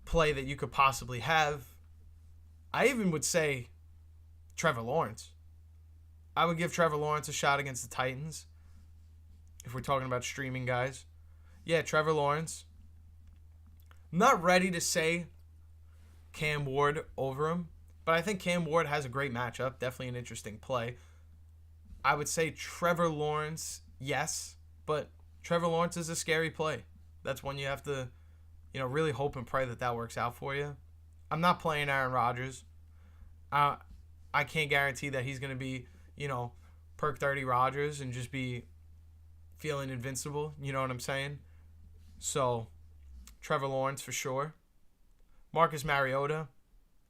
play that you could possibly have. I even would say Trevor Lawrence. I would give Trevor Lawrence a shot against the Titans if we're talking about streaming guys. Yeah, Trevor Lawrence. I'm not ready to say Cam Ward over him, but I think Cam Ward has a great matchup. Definitely an interesting play. I would say Trevor Lawrence, yes, but Trevor Lawrence is a scary play. That's one you have to, really hope and pray that works out for you. I'm not playing Aaron Rodgers. I can't guarantee that he's going to be, perk 30 Rodgers and just be feeling invincible. You know what I'm saying? So, Trevor Lawrence for sure. Marcus Mariota,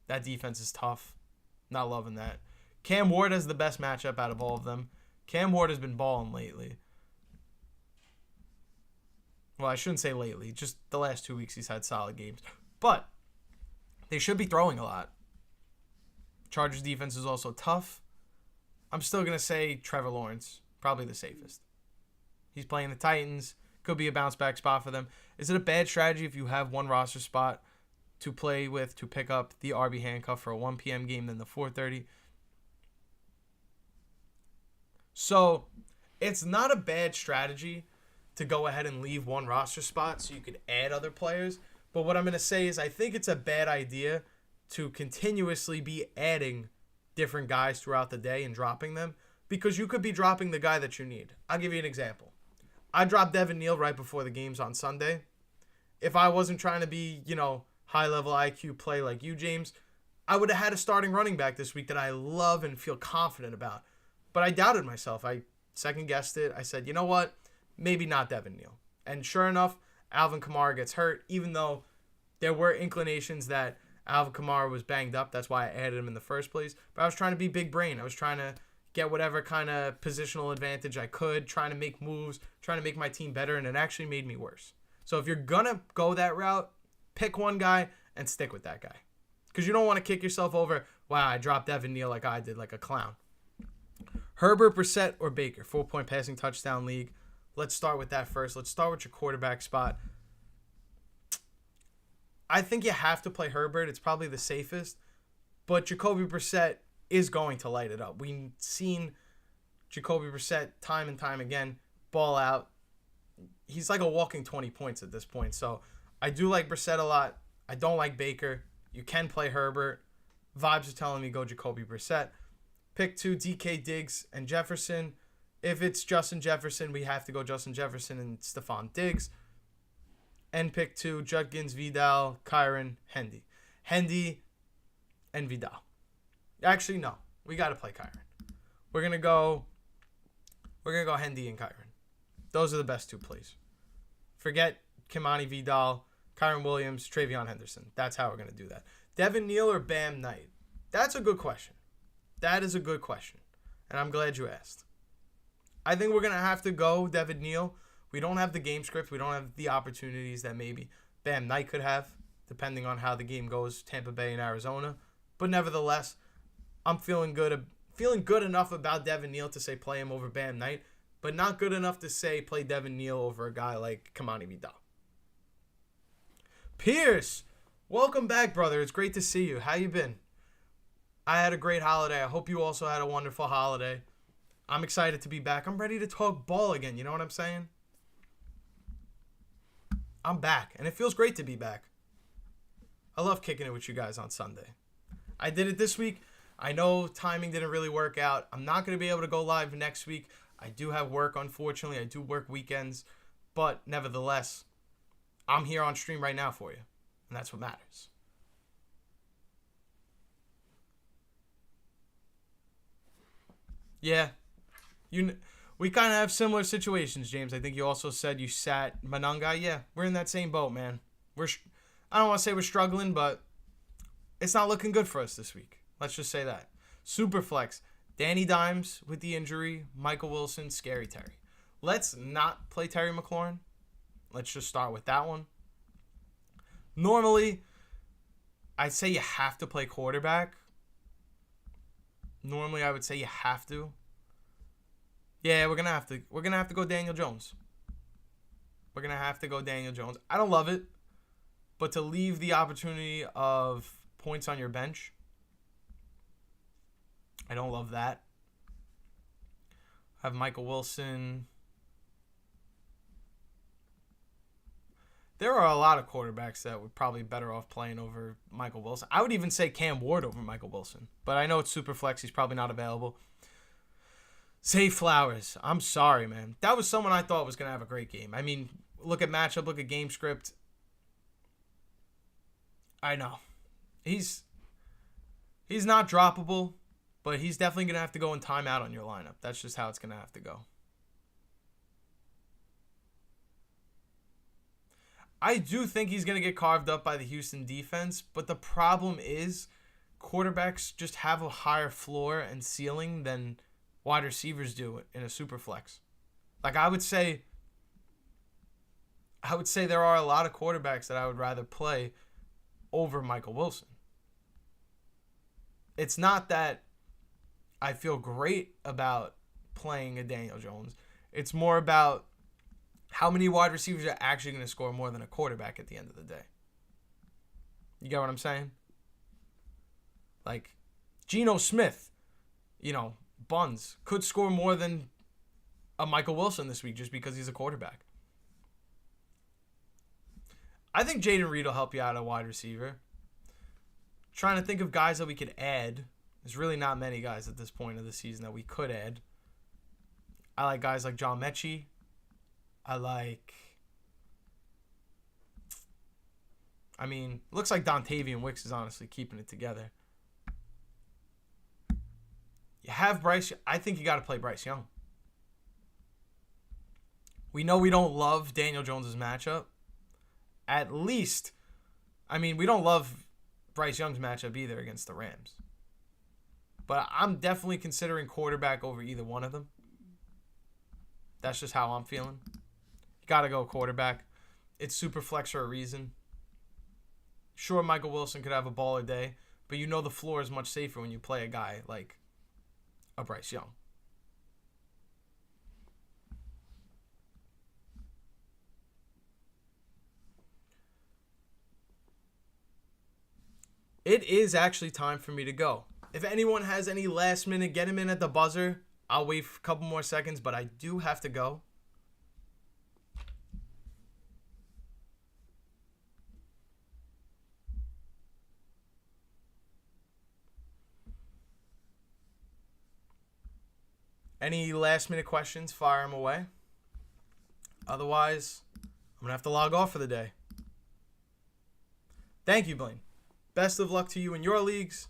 that defense is tough. Not loving that. Cam Ward has the best matchup out of all of them. Cam Ward has been balling lately. Well, I shouldn't say lately. Just the last 2 weeks he's had solid games. But they should be throwing a lot. Chargers defense is also tough. I'm still going to say Trevor Lawrence. Probably the safest. He's playing the Titans. Could be a bounce back spot for them. Is it a bad strategy if you have one roster spot to play with to pick up the RB handcuff for a 1 p.m. game than the 4:30? So it's not a bad strategy to go ahead and leave one roster spot so you could add other players. But what I'm going to say is I think it's a bad idea to continuously be adding different guys throughout the day and dropping them, because you could be dropping the guy that you need. I'll give you an example. I dropped Devin Neal right before the games on Sunday. If I wasn't trying to be, high-level IQ play like you, James, I would have had a starting running back this week that I love and feel confident about. But I doubted myself. I second-guessed it. I said, you know what? Maybe not Devin Neal. And sure enough, Alvin Kamara gets hurt, even though there were inclinations that Alvin Kamara was banged up. That's why I added him in the first place. But I was trying to be big brain. I was trying to get whatever kind of positional advantage I could, trying to make moves, trying to make my team better, and it actually made me worse. So if you're going to go that route, pick one guy and stick with that guy. Because you don't want to kick yourself over, wow, I dropped Evan Neal like I did, like a clown. Herbert, Brissett, or Baker? 4-point passing touchdown league. Let's start with that first. Let's start with your quarterback spot. I think you have to play Herbert. It's probably the safest. But Jacoby Brissett is going to light it up. We've seen Jacoby Brissett time and time again ball out. He's like a walking 20 points at this point. So I do like Brissett a lot. I don't like Baker. You can play Herbert. Vibes are telling me go Jacoby Brissett. Pick 2, DK Diggs and Jefferson. If it's Justin Jefferson, we have to go Justin Jefferson and Stephon Diggs. And pick 2, Judkins, Vidal, Kyron, Hendy. Hendy and Vidal. Actually, no. We got to play Kyron. We're going to go Hendy and Kyron. Those are the best 2 plays. Forget Kimani Vidal, Kyron Williams, Travion Henderson. That's how we're going to do that. Devin Neal or Bam Knight? That's a good question. That is a good question. And I'm glad you asked. I think we're going to have to go Devin Neal. We don't have the game script. We don't have the opportunities that maybe Bam Knight could have, depending on how the game goes, Tampa Bay and Arizona. But nevertheless, I'm feeling good enough about Devin Neal to say play him over Bam Knight, but not good enough to say play Devin Neal over a guy like Kimani Vidal. Pierce, welcome back, brother. It's great to see you. How you been? I had a great holiday. I hope you also had a wonderful holiday. I'm excited to be back. I'm ready to talk ball again. You know what I'm saying? I'm back, and it feels great to be back. I love kicking it with you guys on Sunday. I did it this week. I know timing didn't really work out. I'm not going to be able to go live next week. I do have work, unfortunately. I do work weekends. But nevertheless, I'm here on stream right now for you. And that's what matters. Yeah. We kind of have similar situations, James. I think you also said you sat Manungai. Yeah, we're in that same boat, man. I don't want to say we're struggling, but it's not looking good for us this week. Let's just say that. Superflex. Danny Dimes with the injury. Michael Wilson, Scary Terry. Let's not play Terry McLaurin. Let's just start with that one. Normally, I'd say you have to play quarterback. Normally, I would say you have to. Yeah, we're gonna have to go Daniel Jones. We're gonna have to go Daniel Jones. I don't love it, but to leave the opportunity of points on your bench, I don't love that. I have Michael Wilson. There are a lot of quarterbacks that would probably be better off playing over Michael Wilson. I would even say Cam Ward over Michael Wilson, but I know it's super flex. He's probably not available. Zay Flowers. I'm sorry, man. That was someone I thought was going to have a great game. I mean, look at matchup, look at game script. I know. He's not droppable, but he's definitely going to have to go in timeout on your lineup. That's just how it's going to have to go. I do think he's going to get carved up by the Houston defense, but the problem is quarterbacks just have a higher floor and ceiling than wide receivers do in a super flex. Like I would say there are a lot of quarterbacks that I would rather play over Michael Wilson. It's not that I feel great about playing a Daniel Jones. It's more about how many wide receivers are actually going to score more than a quarterback at the end of the day. You get what I'm saying? Like Geno Smith, Buns could score more than a Michael Wilson this week just because he's a quarterback. I think Jaden Reed will help you out at wide receiver. Trying to think of guys that we could add. There's really not many guys at this point of the season that we could add. I like guys like John Mechie. Looks like Dontavian Wicks is honestly keeping it together. You have Bryce. I think you got to play Bryce Young. We know we don't love Daniel Jones' matchup. At least, we don't love Bryce Young's matchup either against the Rams. But I'm definitely considering quarterback over either one of them. That's just how I'm feeling. You got to go quarterback. It's super flex for a reason. Sure, Michael Wilson could have a baller day, But you know the floor is much safer when you play a guy like a Bryce Young. It is actually time for me to go. If anyone has any last minute, get him in at the buzzer. I'll wait for a couple more seconds, but I do have to go. Any last minute questions, fire them away. Otherwise, I'm going to have to log off for the day. Thank you, Blaine. Best of luck to you in your leagues.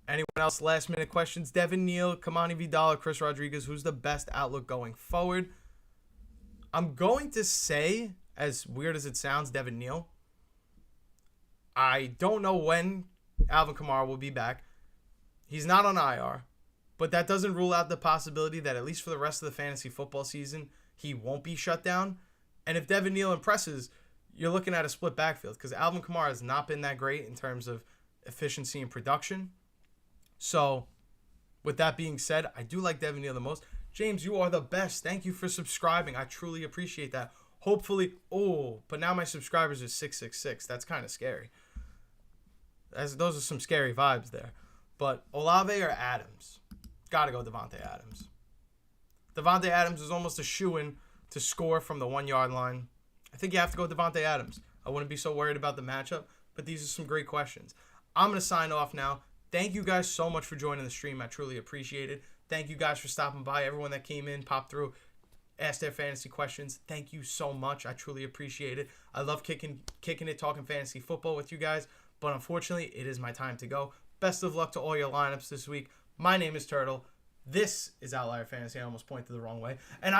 Anyone else last minute questions? Devin Neal, Kamani Vidal, or Chris Rodriguez, who's the best outlook going forward? I'm going to say, as weird as it sounds, Devin Neal. I don't know when Alvin Kamara will be back. He's not on IR, but that doesn't rule out the possibility that at least for the rest of the fantasy football season, he won't be shut down. And if Devin Neal impresses, you're looking at a split backfield because Alvin Kamara has not been that great in terms of efficiency and production. So, with that being said, I do like Devin Neal the most. James, you are the best. Thank you for subscribing. I truly appreciate that. Hopefully, but now my subscribers are 666. That's kind of scary. Those are some scary vibes there. But Olave or Adams? Got to go Devontae Adams. Devontae Adams is almost a shoo-in to score from the 1 yard line. I think you have to go Devontae Adams. I wouldn't be so worried about the matchup, but these are some great questions. I'm going to sign off now. Thank you guys so much for joining the stream. I truly appreciate it. Thank you guys for stopping by. Everyone that came in, popped through, asked their fantasy questions. Thank you so much. I truly appreciate it. I love kicking it, talking fantasy football with you guys, but unfortunately, it is my time to go. Best of luck to all your lineups this week. My name is Turtle. This is Outlier Fantasy. I almost pointed the wrong way. And I